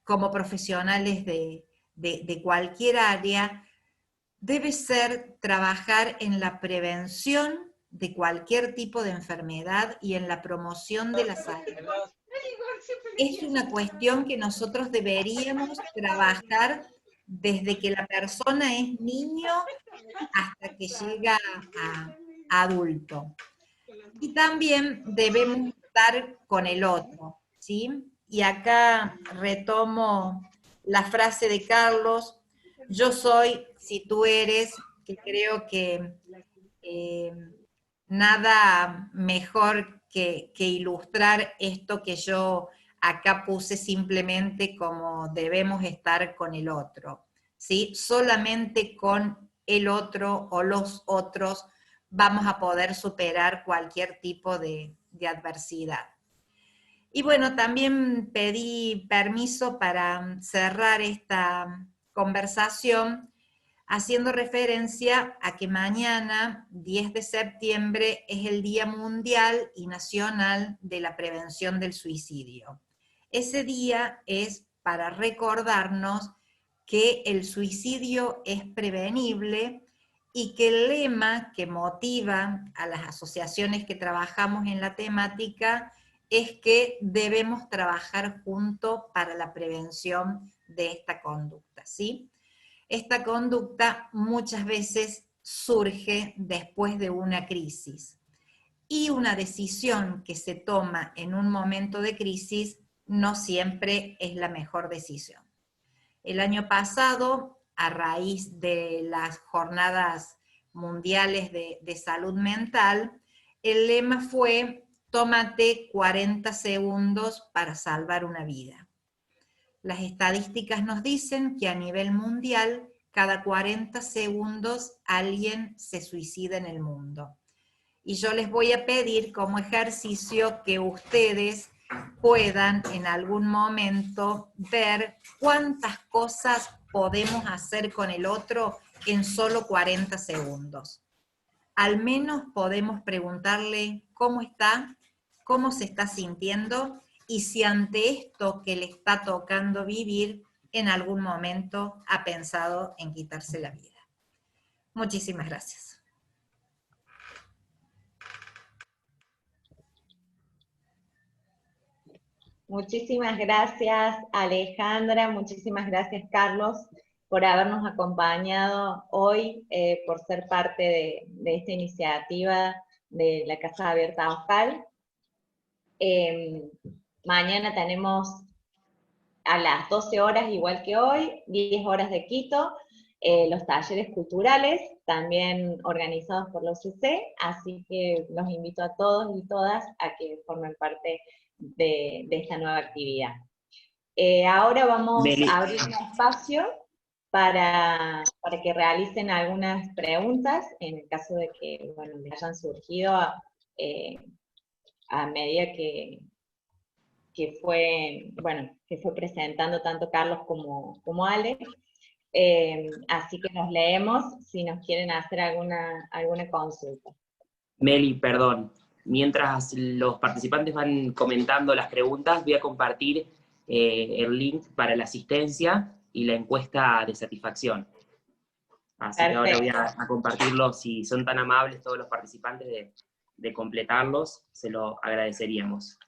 S3: como profesionales de cualquier área, debe ser trabajar en la prevención de cualquier tipo de enfermedad y en la promoción de la salud. Es una cuestión que nosotros deberíamos trabajar desde que la persona es niño hasta que llega a adulto. Y también debemos estar con el otro, ¿sí? Y acá retomo la frase de Carlos: yo soy si tú eres, que creo que eh, nada mejor que ilustrar esto que yo acá puse simplemente como debemos estar con el otro, ¿sí? Solamente con el otro o los otros vamos a poder superar cualquier tipo de adversidad. Y bueno, también pedí permiso para cerrar esta conversación haciendo referencia a que mañana, 10 de septiembre, es el Día Mundial y Nacional de la Prevención del Suicidio. Ese día es para recordarnos que el suicidio es prevenible y que el lema que motiva a las asociaciones que trabajamos en la temática es que debemos trabajar juntos para la prevención de esta conducta, ¿sí? Esta conducta muchas veces surge después de una crisis y una decisión que se toma en un momento de crisis no siempre es la mejor decisión. El año pasado, a raíz de las jornadas mundiales de salud mental, el lema fue: tómate 40 segundos para salvar una vida. Las estadísticas nos dicen que a nivel mundial, cada 40 segundos alguien se suicida en el mundo. Y yo les voy a pedir como ejercicio que ustedes puedan en algún momento ver cuántas cosas podemos hacer con el otro en solo 40 segundos. Al menos podemos preguntarle cómo está, cómo se está sintiendo, y si ante esto que le está tocando vivir, en algún momento ha pensado en quitarse la vida. Muchísimas gracias.
S1: Muchísimas gracias, Alejandra, muchísimas gracias, Carlos, por habernos acompañado hoy, por ser parte de esta iniciativa de la Casa Abierta AUJAL. Mañana tenemos a las 12 horas, igual que hoy, 10 horas de Quito, los talleres culturales, también organizados por la UCC, así que los invito a todos y todas a que formen parte de esta nueva actividad. Ahora vamos a abrir un espacio para que realicen algunas preguntas, en el caso de que, bueno, les hayan surgido a medida que fue presentando tanto Carlos como Ale. Así que nos leemos si nos quieren hacer alguna consulta.
S4: Meli, perdón. Mientras los participantes van comentando las preguntas, voy a compartir el link para la asistencia y la encuesta de satisfacción. Así Perfecto. Que ahora voy a compartirlo. Si son tan amables todos los participantes de completarlos, se lo agradeceríamos.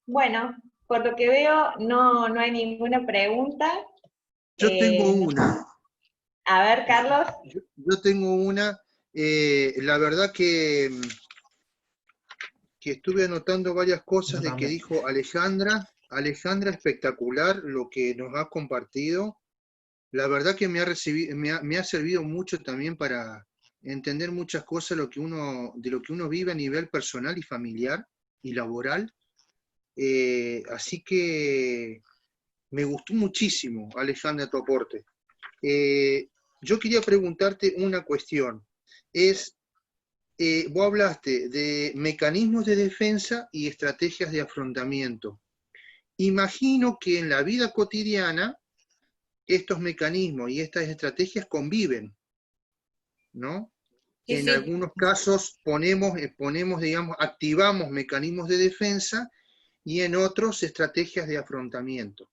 S1: Bueno, por lo que veo, no hay ninguna pregunta.
S2: Yo tengo una.
S1: A ver, Carlos.
S2: Yo tengo una. La verdad que estuve anotando varias cosas de que dijo Alejandra. Alejandra, espectacular lo que nos ha compartido. La verdad que me ha servido mucho también para entender muchas cosas de lo que uno vive a nivel personal y familiar y laboral. Así que Me gustó muchísimo, Alejandra, tu aporte. Yo quería preguntarte una cuestión. Vos hablaste de mecanismos de defensa y estrategias de afrontamiento. Imagino que en la vida cotidiana estos mecanismos y estas estrategias conviven, ¿no?
S3: Sí,
S2: En
S3: sí.
S2: algunos casos digamos, activamos mecanismos de defensa y en otros estrategias de afrontamiento.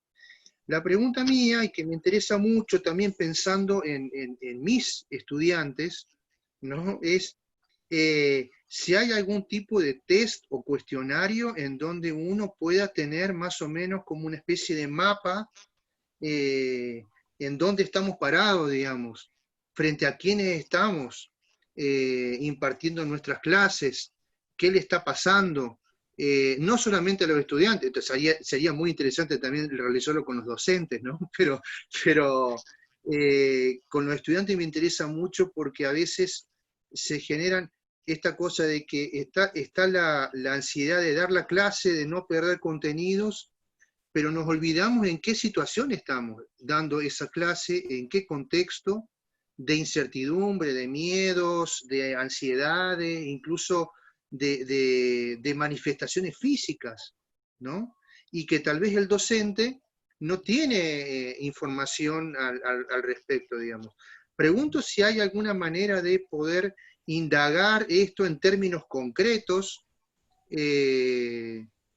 S2: La pregunta mía, y que me interesa mucho también pensando en mis estudiantes, ¿no? Es si hay algún tipo de test o cuestionario en donde uno pueda tener más o menos como una especie de mapa en dónde estamos parados, digamos, frente a quiénes estamos impartiendo nuestras clases, qué le está pasando, no solamente a los estudiantes, entonces sería muy interesante también realizarlo con los docentes, ¿no? Pero con los estudiantes me interesa mucho porque a veces se generan esta cosa de que está la ansiedad de dar la clase, de no perder contenidos, pero nos olvidamos en qué situación estamos dando esa clase, en qué contexto de incertidumbre, de miedos, de ansiedades, incluso de manifestaciones físicas, ¿no? Y que tal vez el docente no tiene información al respecto, digamos. Pregunto si hay alguna manera de poder indagar esto en términos concretos,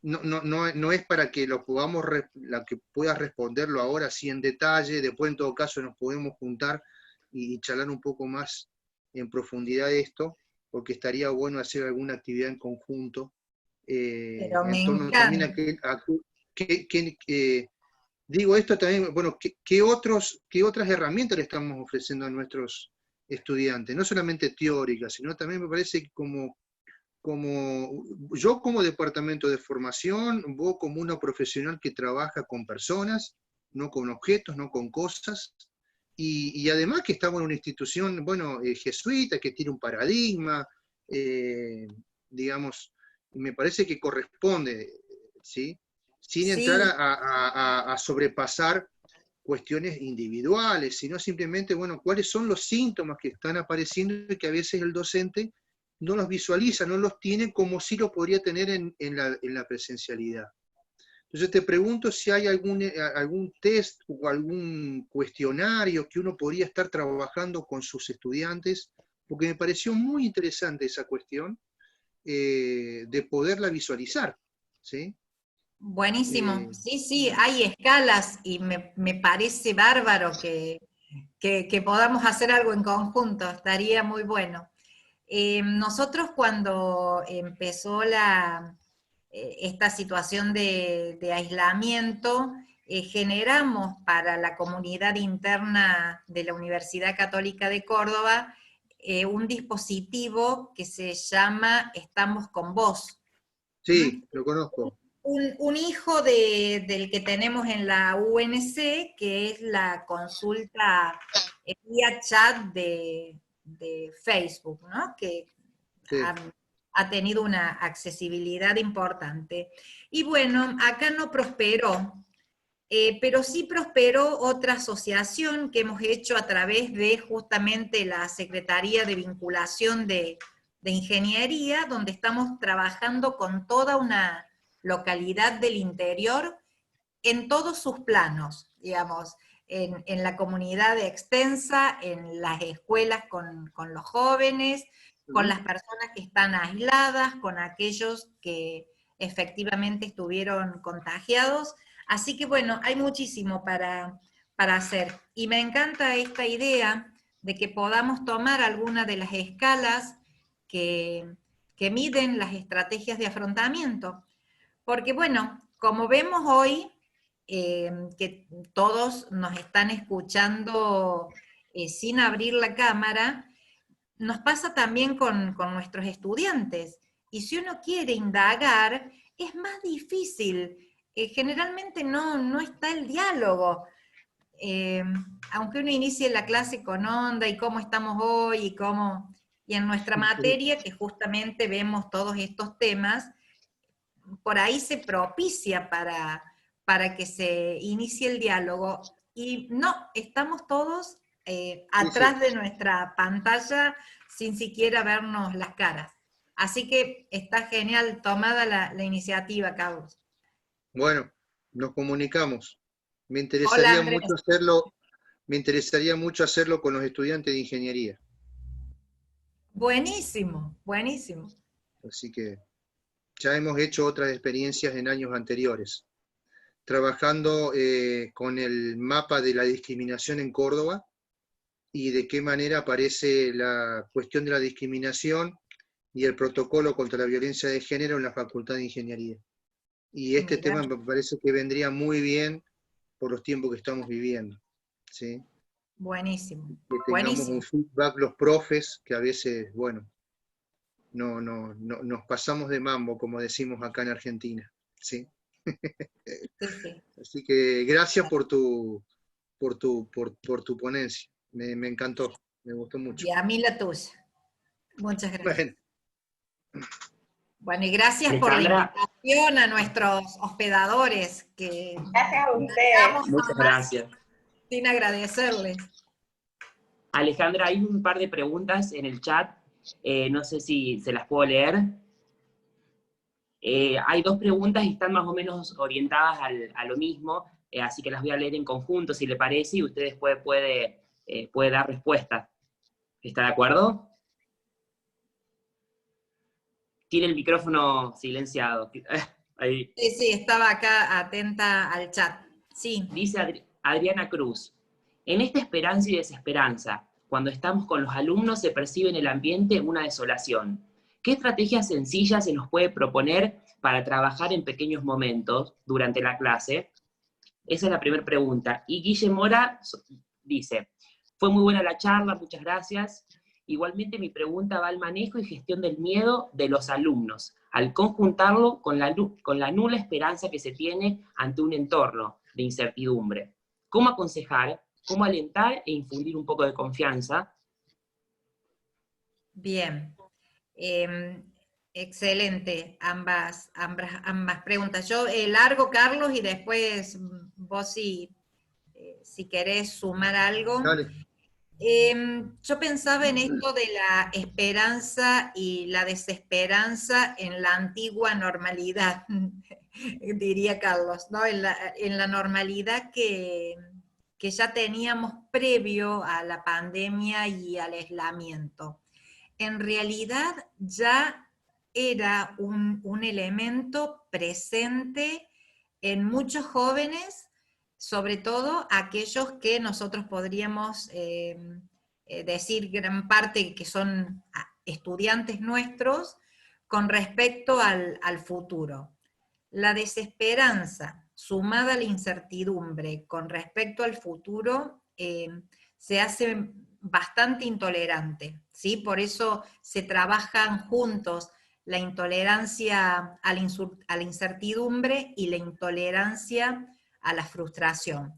S2: no es para que lo podamos, la que puedas responderlo ahora así en detalle, después en todo caso nos podemos juntar y charlar un poco más en profundidad de esto, porque estaría bueno hacer alguna actividad en conjunto,
S3: Pero me
S2: en torno también
S3: encanta.
S2: digo esto también, bueno, qué otras herramientas le estamos ofreciendo a nuestros estudiantes? No solamente teóricas, sino también me parece que yo como departamento de formación, vos como una profesional que trabaja con personas, no con objetos, no con cosas, y además que estamos en una institución, bueno, jesuita, que tiene un paradigma, digamos, me parece que corresponde, ¿sí? Sin entrar
S3: Sí,
S2: a sobrepasar cuestiones individuales, sino simplemente, bueno, cuáles son los síntomas que están apareciendo y que a veces el docente no los visualiza, no los tiene como si lo podría tener en la presencialidad. Entonces te pregunto si hay algún test o algún cuestionario que uno podría estar trabajando con sus estudiantes, porque me pareció muy interesante esa cuestión de poderla visualizar, ¿sí?
S3: buenísimo.
S2: Eh,
S3: Sí, sí, hay escalas y me parece bárbaro que podamos hacer algo en conjunto, estaría muy bueno. Nosotros cuando empezó esta situación de aislamiento, generamos para la comunidad interna de la Universidad Católica de Córdoba un dispositivo que se llama Estamos con Vos.
S2: sí, lo conozco.
S3: Un hijo del que tenemos en la UNC, que es la consulta vía chat de Facebook, ¿no? Que
S2: Sí.
S3: ha, ha tenido una accesibilidad importante. Y bueno, acá no prosperó, pero sí prosperó otra asociación que hemos hecho a través de justamente la Secretaría de Vinculación de Ingeniería, donde estamos trabajando con toda una localidad del interior en todos sus planos, digamos, en la comunidad extensa, en las escuelas con los jóvenes, con las personas que están aisladas, con aquellos que efectivamente estuvieron contagiados. Así que bueno, hay muchísimo para hacer. Y me encanta esta idea de que podamos tomar alguna de las escalas que miden las estrategias de afrontamiento. Porque bueno, como vemos hoy, que todos nos están escuchando sin abrir la cámara, nos pasa también con nuestros estudiantes. Y si uno quiere indagar, es más difícil. Generalmente no está el diálogo. Eh, Aunque uno inicie la clase con onda y cómo estamos hoy y en nuestra materia, que justamente vemos todos estos temas, por ahí se propicia para que se inicie el diálogo. Y no, estamos todos atrás de nuestra pantalla sin siquiera vernos las caras. Así que está genial tomada la iniciativa, Carlos.
S2: Bueno, nos comunicamos. Me
S3: Hola,
S2: interesaría
S3: Andrés.
S2: mucho hacerlo, me interesaría mucho hacerlo con los estudiantes de ingeniería.
S3: Buenísimo, buenísimo.
S2: Así que ya hemos hecho otras experiencias en años anteriores, trabajando con el mapa de la discriminación en Córdoba y de qué manera aparece la cuestión de la discriminación y el protocolo contra la violencia de género en la Facultad de Ingeniería. Y este
S3: Mirá.
S2: tema me parece que vendría muy bien por los tiempos que estamos viviendo, ¿sí?
S3: Buenísimo,
S2: Que tengamos
S3: buenísimo.
S2: un feedback los profes, que a veces, bueno, no, nos pasamos de mambo, como decimos acá en Argentina, ¿sí?
S3: Sí, sí.
S2: Así que gracias por tu ponencia, me encantó, me gustó mucho.
S3: Y a mí la tuya. Muchas gracias.
S2: Bueno,
S3: Bueno, y gracias por la
S4: Alejandra,
S3: invitación a nuestros hospedadores, que
S1: Gracias a
S3: no
S1: ustedes.
S3: llegamos
S4: muchas
S3: jamás
S4: gracias.
S3: sin agradecerles.
S4: Alejandra, hay un par de preguntas en el chat, no sé si se las puedo leer. Hay dos preguntas y están más o menos orientadas a lo mismo, así que las voy a leer en conjunto, si le parece, y usted después puede dar respuesta. ¿Está de acuerdo? Tiene el micrófono silenciado. Ahí.
S3: Sí, sí, estaba acá atenta al chat. Sí.
S4: Dice Adriana Cruz, en esta esperanza y desesperanza, cuando estamos con los alumnos se percibe en el ambiente una desolación. ¿Qué estrategias sencillas se nos puede proponer para trabajar en pequeños momentos durante la clase? Esa es la primera pregunta. Y Guille Mora dice, fue muy buena la charla, muchas gracias. Igualmente mi pregunta va al manejo y gestión del miedo de los alumnos, al conjuntarlo con la nula esperanza que se tiene ante un entorno de incertidumbre. ¿Cómo aconsejar, cómo alentar e infundir un poco de confianza?
S3: Bien. Excelente, ambas preguntas. Yo largo, Carlos, y después vos si querés sumar algo.
S2: dale.
S3: Yo pensaba en esto de la esperanza y la desesperanza en la antigua normalidad, diría Carlos, ¿no? En la normalidad que ya teníamos previo a la pandemia y al aislamiento. En realidad ya era un elemento presente en muchos jóvenes, sobre todo aquellos que nosotros podríamos decir gran parte que son estudiantes nuestros con respecto al futuro. La desesperanza sumada a la incertidumbre con respecto al futuro se hace bastante intolerante, ¿sí? Por eso se trabajan juntos la intolerancia a la incertidumbre y la intolerancia a la frustración.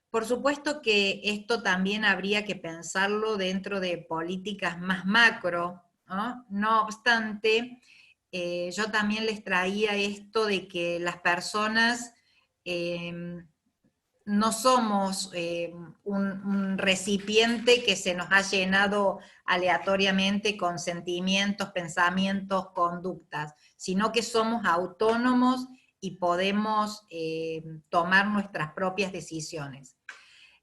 S3: Por supuesto que esto también habría que pensarlo dentro de políticas más macro, ¿no? No obstante, yo también les traía esto de que las personas no somos un recipiente que se nos ha llenado aleatoriamente con sentimientos, pensamientos, conductas, sino que somos autónomos y podemos tomar nuestras propias decisiones.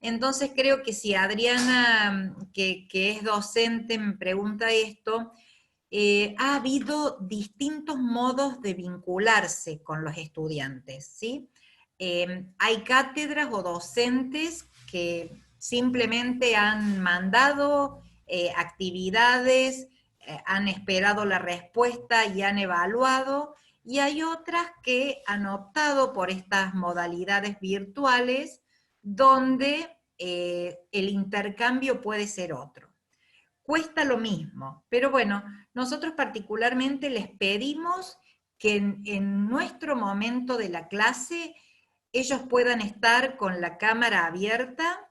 S3: Entonces creo que si Adriana, que es docente, me pregunta esto, ha habido distintos modos de vincularse con los estudiantes, ¿sí? Hay cátedras o docentes que simplemente han mandado actividades, han esperado la respuesta y han evaluado, y hay otras que han optado por estas modalidades virtuales donde el intercambio puede ser otro. Cuesta lo mismo, pero bueno, nosotros particularmente les pedimos que en nuestro momento de la clase ellos puedan estar con la cámara abierta,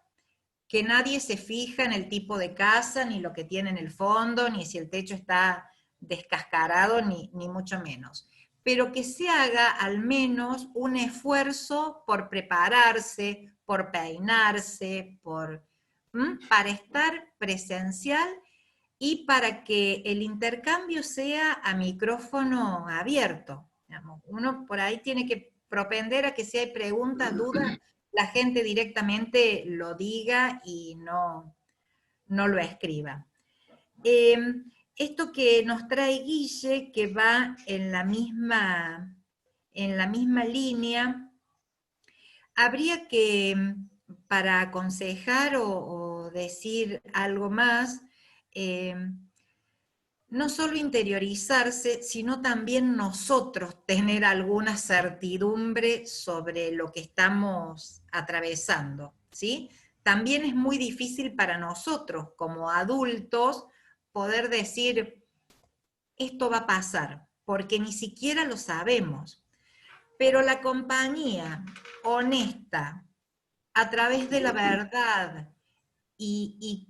S3: que nadie se fija en el tipo de casa, ni lo que tiene en el fondo, ni si el techo está descascarado, ni mucho menos. pero que se haga al menos un esfuerzo por prepararse, por peinarse, para estar presencial y para que el intercambio sea a micrófono abierto. Digamos, uno por ahí tiene que propender a que si hay preguntas, dudas, la gente directamente lo diga y no lo escriba. Esto que nos trae Guille, que va en la misma línea, habría que, para aconsejar o decir algo más, no solo interiorizarse, sino también nosotros tener alguna certidumbre sobre lo que estamos atravesando, ¿sí? También es muy difícil para nosotros, como adultos, poder decir, esto va a pasar, porque ni siquiera lo sabemos. Pero la compañía honesta, a través de la verdad, y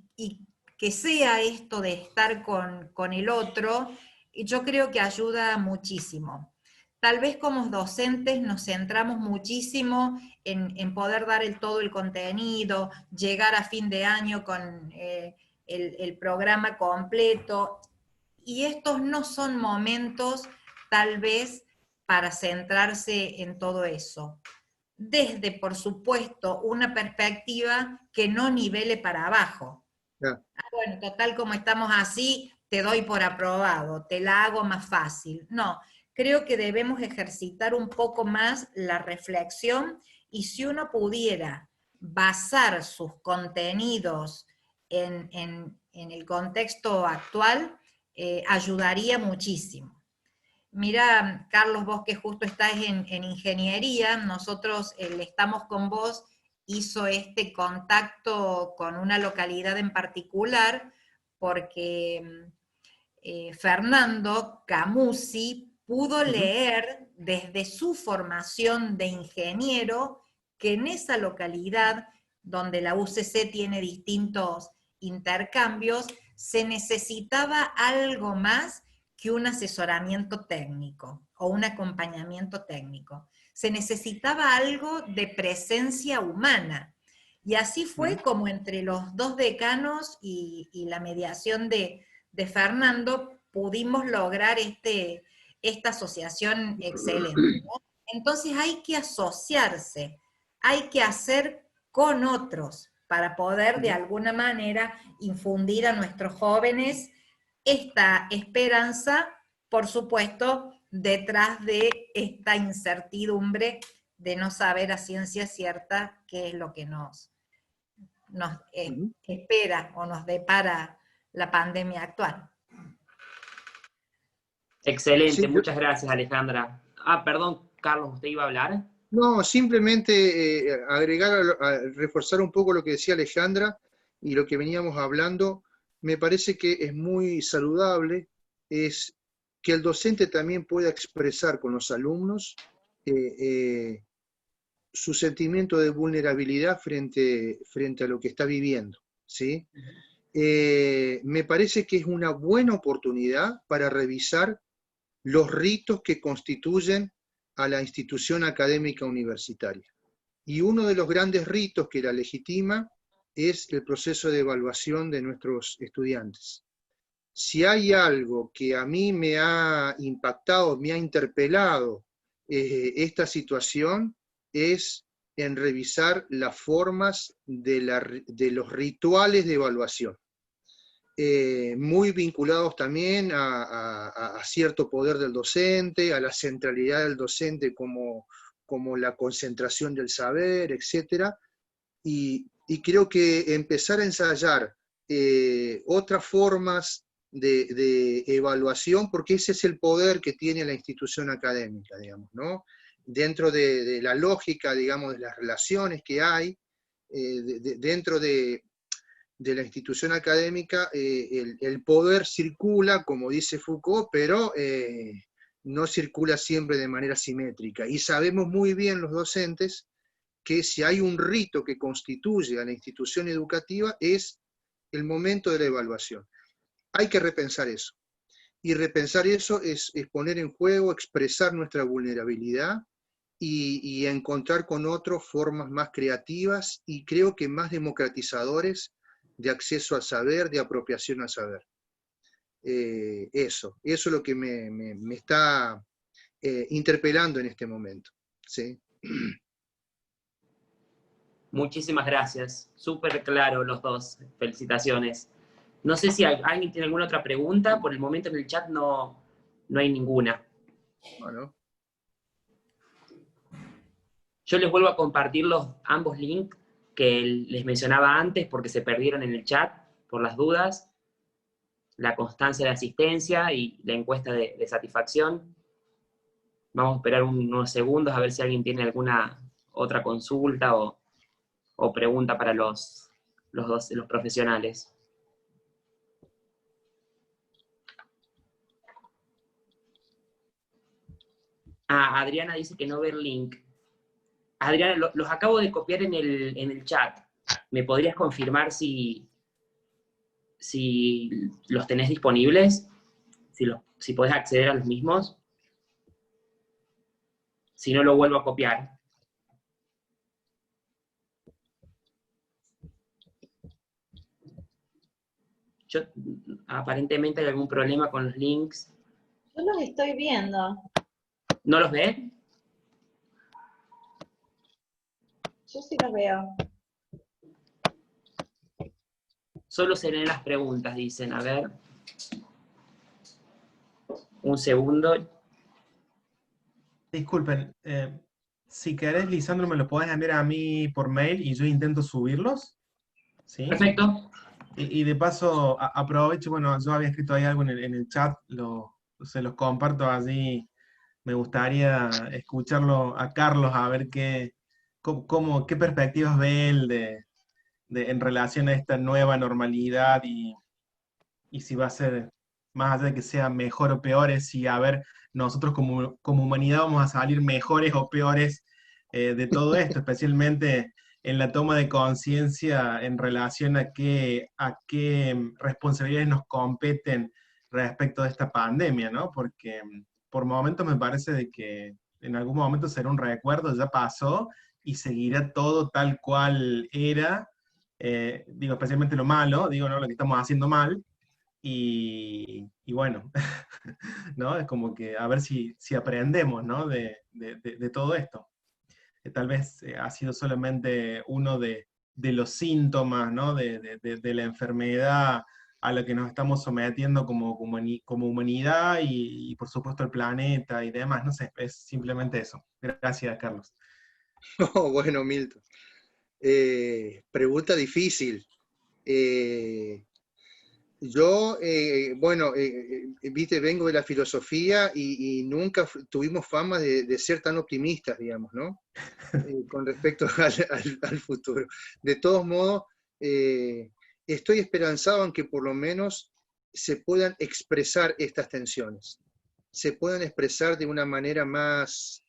S3: que sea esto de estar con el otro, yo creo que ayuda muchísimo. Tal vez como docentes nos centramos muchísimo en poder dar todo el contenido, llegar a fin de año con el programa completo, y estos no son momentos tal vez para centrarse en todo eso. Desde, por supuesto, una perspectiva que no nivele para abajo.
S2: Yeah.
S3: Bueno, total, como estamos así, te doy por aprobado, te la hago más fácil. No, creo que debemos ejercitar un poco más la reflexión, y si uno pudiera basar sus contenidos en el contexto actual, ayudaría muchísimo. Mira, Carlos, vos que justo estás en ingeniería, nosotros el Estamos con Vos hizo este contacto con una localidad en particular, porque Fernando Camusi pudo leer desde su formación de ingeniero que en esa localidad, donde la UCC tiene distintos intercambios, se necesitaba algo más que un asesoramiento técnico o un acompañamiento técnico. Se necesitaba algo de presencia humana. Y así fue como entre los dos decanos y la mediación de Fernando pudimos lograr esta asociación excelente, ¿no? Entonces hay que asociarse, hay que hacer con otros para poder de alguna manera infundir a nuestros jóvenes esta esperanza, por supuesto, detrás de esta incertidumbre de no saber a ciencia cierta qué es lo que nos espera o nos depara la pandemia actual.
S4: Excelente,
S2: Sí,
S4: muchas gracias, Alejandra. Perdón, Carlos, ¿usted iba a hablar?
S2: No, simplemente agregar, reforzar un poco lo que decía Alejandra y lo que veníamos hablando. Me parece que es muy saludable, es que el docente también pueda expresar con los alumnos su sentimiento de vulnerabilidad frente a lo que está viviendo, ¿sí? Me parece que es una buena oportunidad para revisar los ritos que constituyen a la institución académica universitaria. Y uno de los grandes ritos que la legitima es el proceso de evaluación de nuestros estudiantes. Si hay algo que a mí me ha impactado, me ha interpelado esta situación, es en revisar las formas de los rituales de evaluación. Muy vinculados también a cierto poder del docente, a la centralidad del docente como la concentración del saber, etc. Y creo que empezar a ensayar otras formas de evaluación, porque ese es el poder que tiene la institución académica, digamos, ¿no? Dentro de la lógica, digamos, de las relaciones que hay, dentro de la institución académica, el poder circula, como dice Foucault, pero no circula siempre de manera simétrica. Y sabemos muy bien los docentes que si hay un rito que constituye a la institución educativa es el momento de la evaluación. Hay que repensar eso. Y repensar eso es poner en juego, expresar nuestra vulnerabilidad y encontrar con otros formas más creativas y creo que más democratizadores de acceso al saber, de apropiación al saber. Eso es lo que me está interpelando en este momento. ¿Sí?
S4: Muchísimas gracias. Súper claro los dos. Felicitaciones. No sé si alguien tiene alguna otra pregunta. Por el momento en el chat no hay ninguna.
S2: Bueno.
S4: Yo les vuelvo a compartir ambos links que les mencionaba antes porque se perdieron en el chat por las dudas. La constancia de asistencia y la encuesta de satisfacción. Vamos a esperar unos segundos a ver si alguien tiene alguna otra consulta o pregunta para los profesionales. Adriana dice que no ve el link. Adriana, los acabo de copiar en el chat. ¿Me podrías confirmar si los tenés disponibles? Si podés acceder a los mismos. Si no, lo vuelvo a copiar. Aparentemente hay algún problema con los links.
S1: Yo los estoy viendo.
S4: ¿No los ves?
S1: Yo sí los veo.
S4: Solo se leen las preguntas, dicen. A ver. Un segundo.
S5: Disculpen, si querés, Lisandro, me lo podés enviar a mí por mail y yo intento subirlos. ¿Sí?
S4: Perfecto.
S5: Y de paso, aprovecho, bueno, yo había escrito ahí algo en el chat, se los comparto allí. Me gustaría escucharlo a Carlos, a ver qué perspectivas ve él en relación a esta nueva normalidad y si va a ser, más allá de que sea mejor o peor, es si, a ver, nosotros como humanidad vamos a salir mejores o peores de todo esto, especialmente en la toma de conciencia en relación a qué responsabilidades nos competen respecto de esta pandemia, ¿no? Porque por momentos me parece de que en algún momento será un recuerdo, ya pasó, y seguirá todo tal cual era, digo, especialmente lo malo, digo, ¿no? Lo que estamos haciendo mal, y bueno, ¿no? Es como que a ver si aprendemos, ¿no? de todo esto. Tal vez ha sido solamente uno de los síntomas, ¿no? de la enfermedad a la que nos estamos sometiendo como humanidad y por supuesto el planeta y demás. No sé, es simplemente eso. Gracias, Carlos.
S2: Oh, bueno, Milton. Pregunta difícil. Yo, bueno, viste, vengo de la filosofía y nunca tuvimos fama de ser tan optimistas, digamos, ¿no? Con respecto al futuro. De todos modos, estoy esperanzado en que por lo menos se puedan expresar estas tensiones, se puedan expresar de una manera más,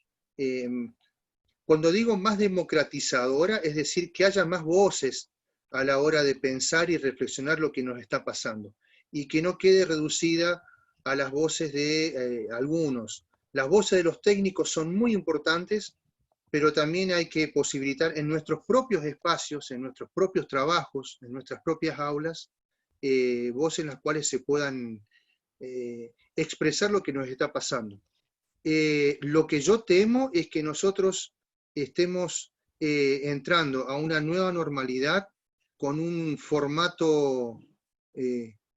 S2: cuando digo más democratizadora, es decir, que haya más voces a la hora de pensar y reflexionar lo que nos está pasando, y que no quede reducida a las voces de algunos. Las voces de los técnicos son muy importantes, pero también hay que posibilitar en nuestros propios espacios, en nuestros propios trabajos, en nuestras propias aulas, voces en las cuales se puedan expresar lo que nos está pasando. Lo que yo temo es que nosotros estemos entrando a una nueva normalidad con un formato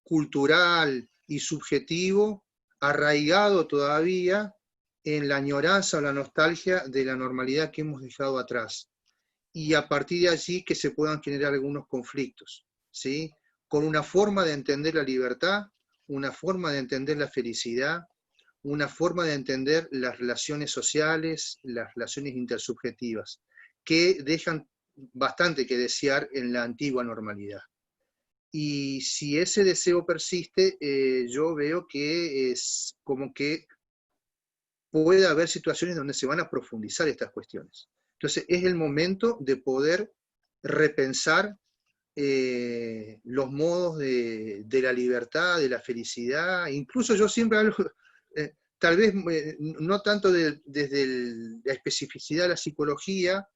S2: cultural y subjetivo arraigado todavía en la añoranza o la nostalgia de la normalidad que hemos dejado atrás. Y a partir de allí que se puedan generar algunos conflictos, ¿sí? Con una forma de entender la libertad, una forma de entender la felicidad, una forma de entender las relaciones sociales, las relaciones intersubjetivas, que dejan bastante que desear en la antigua normalidad. Y si ese deseo persiste, yo veo que es como que puede haber situaciones donde se van a profundizar estas cuestiones. Entonces es el momento de poder repensar los modos de la libertad, de la felicidad. Incluso yo siempre hablo, tal vez no tanto desde la especificidad de la psicología,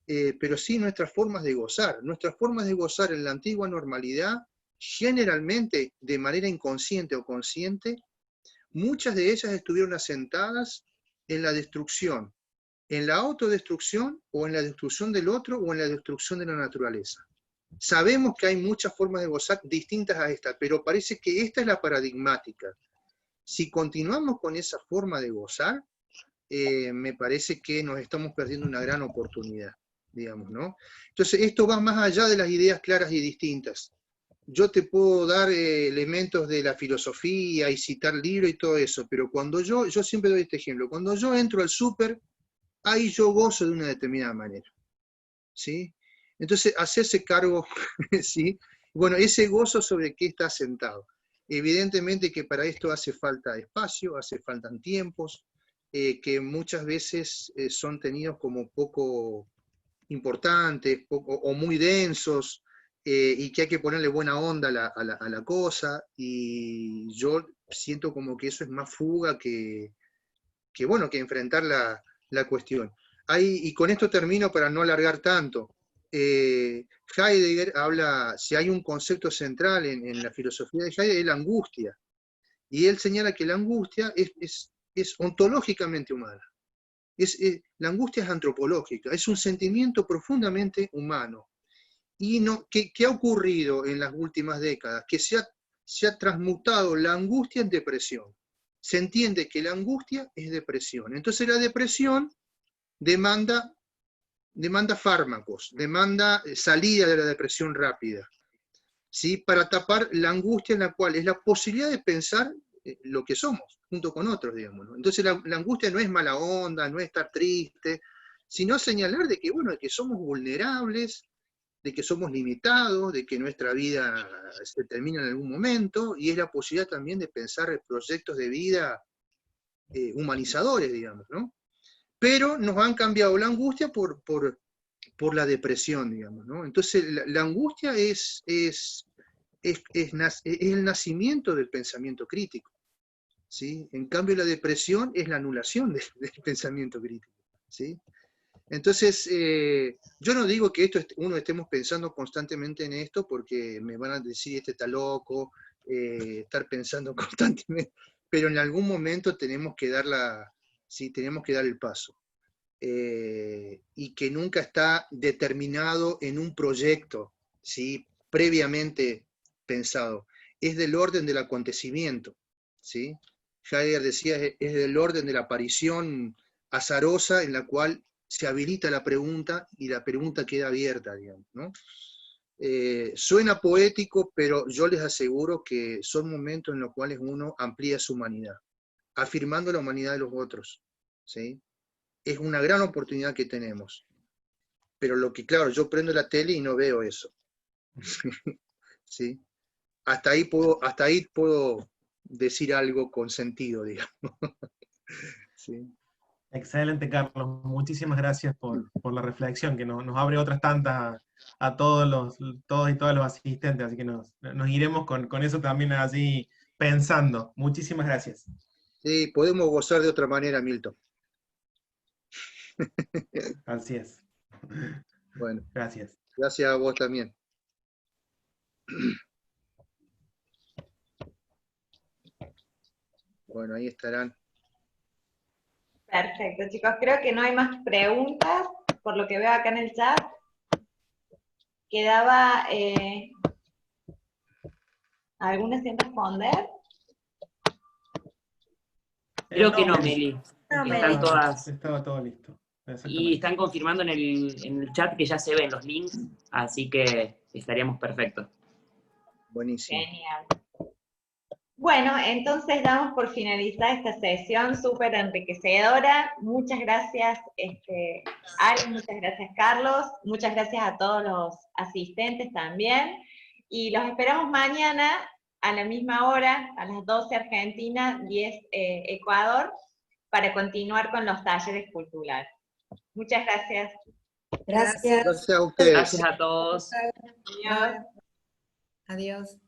S2: pero sí nuestras formas de gozar. Nuestras formas de gozar en la antigua normalidad, generalmente de manera inconsciente o consciente, muchas de ellas estuvieron asentadas en la destrucción, en la autodestrucción, o en la destrucción del otro, o en la destrucción de la naturaleza. Sabemos que hay muchas formas de gozar distintas a esta, pero parece que esta es la paradigmática. Si continuamos con esa forma de gozar, me parece que nos estamos perdiendo una gran oportunidad, digamos, ¿no? Entonces, esto va más allá de las ideas claras y distintas. Yo te puedo dar elementos de la filosofía y citar libros y todo eso, pero cuando yo siempre doy este ejemplo, cuando yo entro al súper, ahí yo gozo de una determinada manera, ¿sí? Entonces, hacerse cargo, ¿sí? Bueno, ese gozo sobre qué está sentado. Evidentemente que para esto hace falta espacio, hace faltan tiempos, que muchas veces son tenidos como poco importantes, o muy densos, y que hay que ponerle buena onda a la cosa, y yo siento como que eso es más fuga bueno, que enfrentar la cuestión. Y con esto termino para no alargar tanto. Heidegger habla, si hay un concepto central en la filosofía de Heidegger, es la angustia. Y él señala que la angustia es ontológicamente humana. La angustia es antropológica, es un sentimiento profundamente humano. Y ¿qué ha ocurrido en las últimas décadas? Que se ha transmutado la angustia en depresión. Se entiende que la angustia es depresión. Entonces la depresión demanda fármacos, demanda salida de la depresión rápida, ¿sí? Para tapar la angustia en la cual es la posibilidad de pensar lo que somos, junto con otros, digamos, ¿no? Entonces la angustia no es mala onda, no es estar triste, sino señalar de que, bueno, de que somos vulnerables, de que somos limitados, de que nuestra vida se termina en algún momento, y es la posibilidad también de pensar proyectos de vida humanizadores, digamos, ¿no? Pero nos han cambiado la angustia por la depresión, digamos, ¿no? Entonces la angustia es el nacimiento del pensamiento crítico, ¿sí? En cambio la depresión es la anulación del pensamiento crítico, ¿sí? Entonces, yo no digo que uno estemos pensando constantemente en esto, porque me van a decir, este está loco, estar pensando constantemente, pero en algún momento tenemos que tenemos que dar el paso. Y que nunca está determinado en un proyecto, ¿sí? Previamente pensado. Es del orden del acontecimiento, ¿sí? Heidegger decía, es del orden de la aparición azarosa en la cual se habilita la pregunta y la pregunta queda abierta, digamos, ¿no? Suena poético, pero yo les aseguro que son momentos en los cuales uno amplía su humanidad, afirmando la humanidad de los otros, ¿sí? Es una gran oportunidad que tenemos. Pero claro, yo prendo la tele y no veo eso. ¿Sí? Hasta ahí puedo decir algo con sentido, digamos. ¿Sí?
S5: Excelente, Carlos. Muchísimas gracias por la reflexión, que nos abre otras tantas a todos y todas los asistentes, así que nos iremos con eso también así pensando. Muchísimas gracias.
S2: Sí, podemos gozar de otra manera, Milton.
S5: Así es.
S2: Bueno,
S5: Gracias.
S2: gracias a vos también. Bueno, ahí estarán.
S1: Perfecto, chicos. Creo que no hay más preguntas, por lo que veo acá en el chat. Quedaba alguna sin responder.
S4: Creo que no, Meli. Están todas.
S5: Estaba todo listo.
S4: Y están confirmando en el chat que ya se ven los links, así que estaríamos perfectos.
S2: Buenísimo.
S1: Genial. Bueno, entonces damos por finalizada esta sesión súper enriquecedora. Muchas gracias, Ale, muchas gracias, Carlos, muchas gracias a todos los asistentes también. Y los esperamos mañana a la misma hora, a las 12 Argentina, 10 Ecuador, para continuar con los talleres culturales. Muchas gracias.
S3: Gracias.
S2: Gracias a ustedes.
S4: Gracias a todos.
S1: Adiós.
S3: Adiós.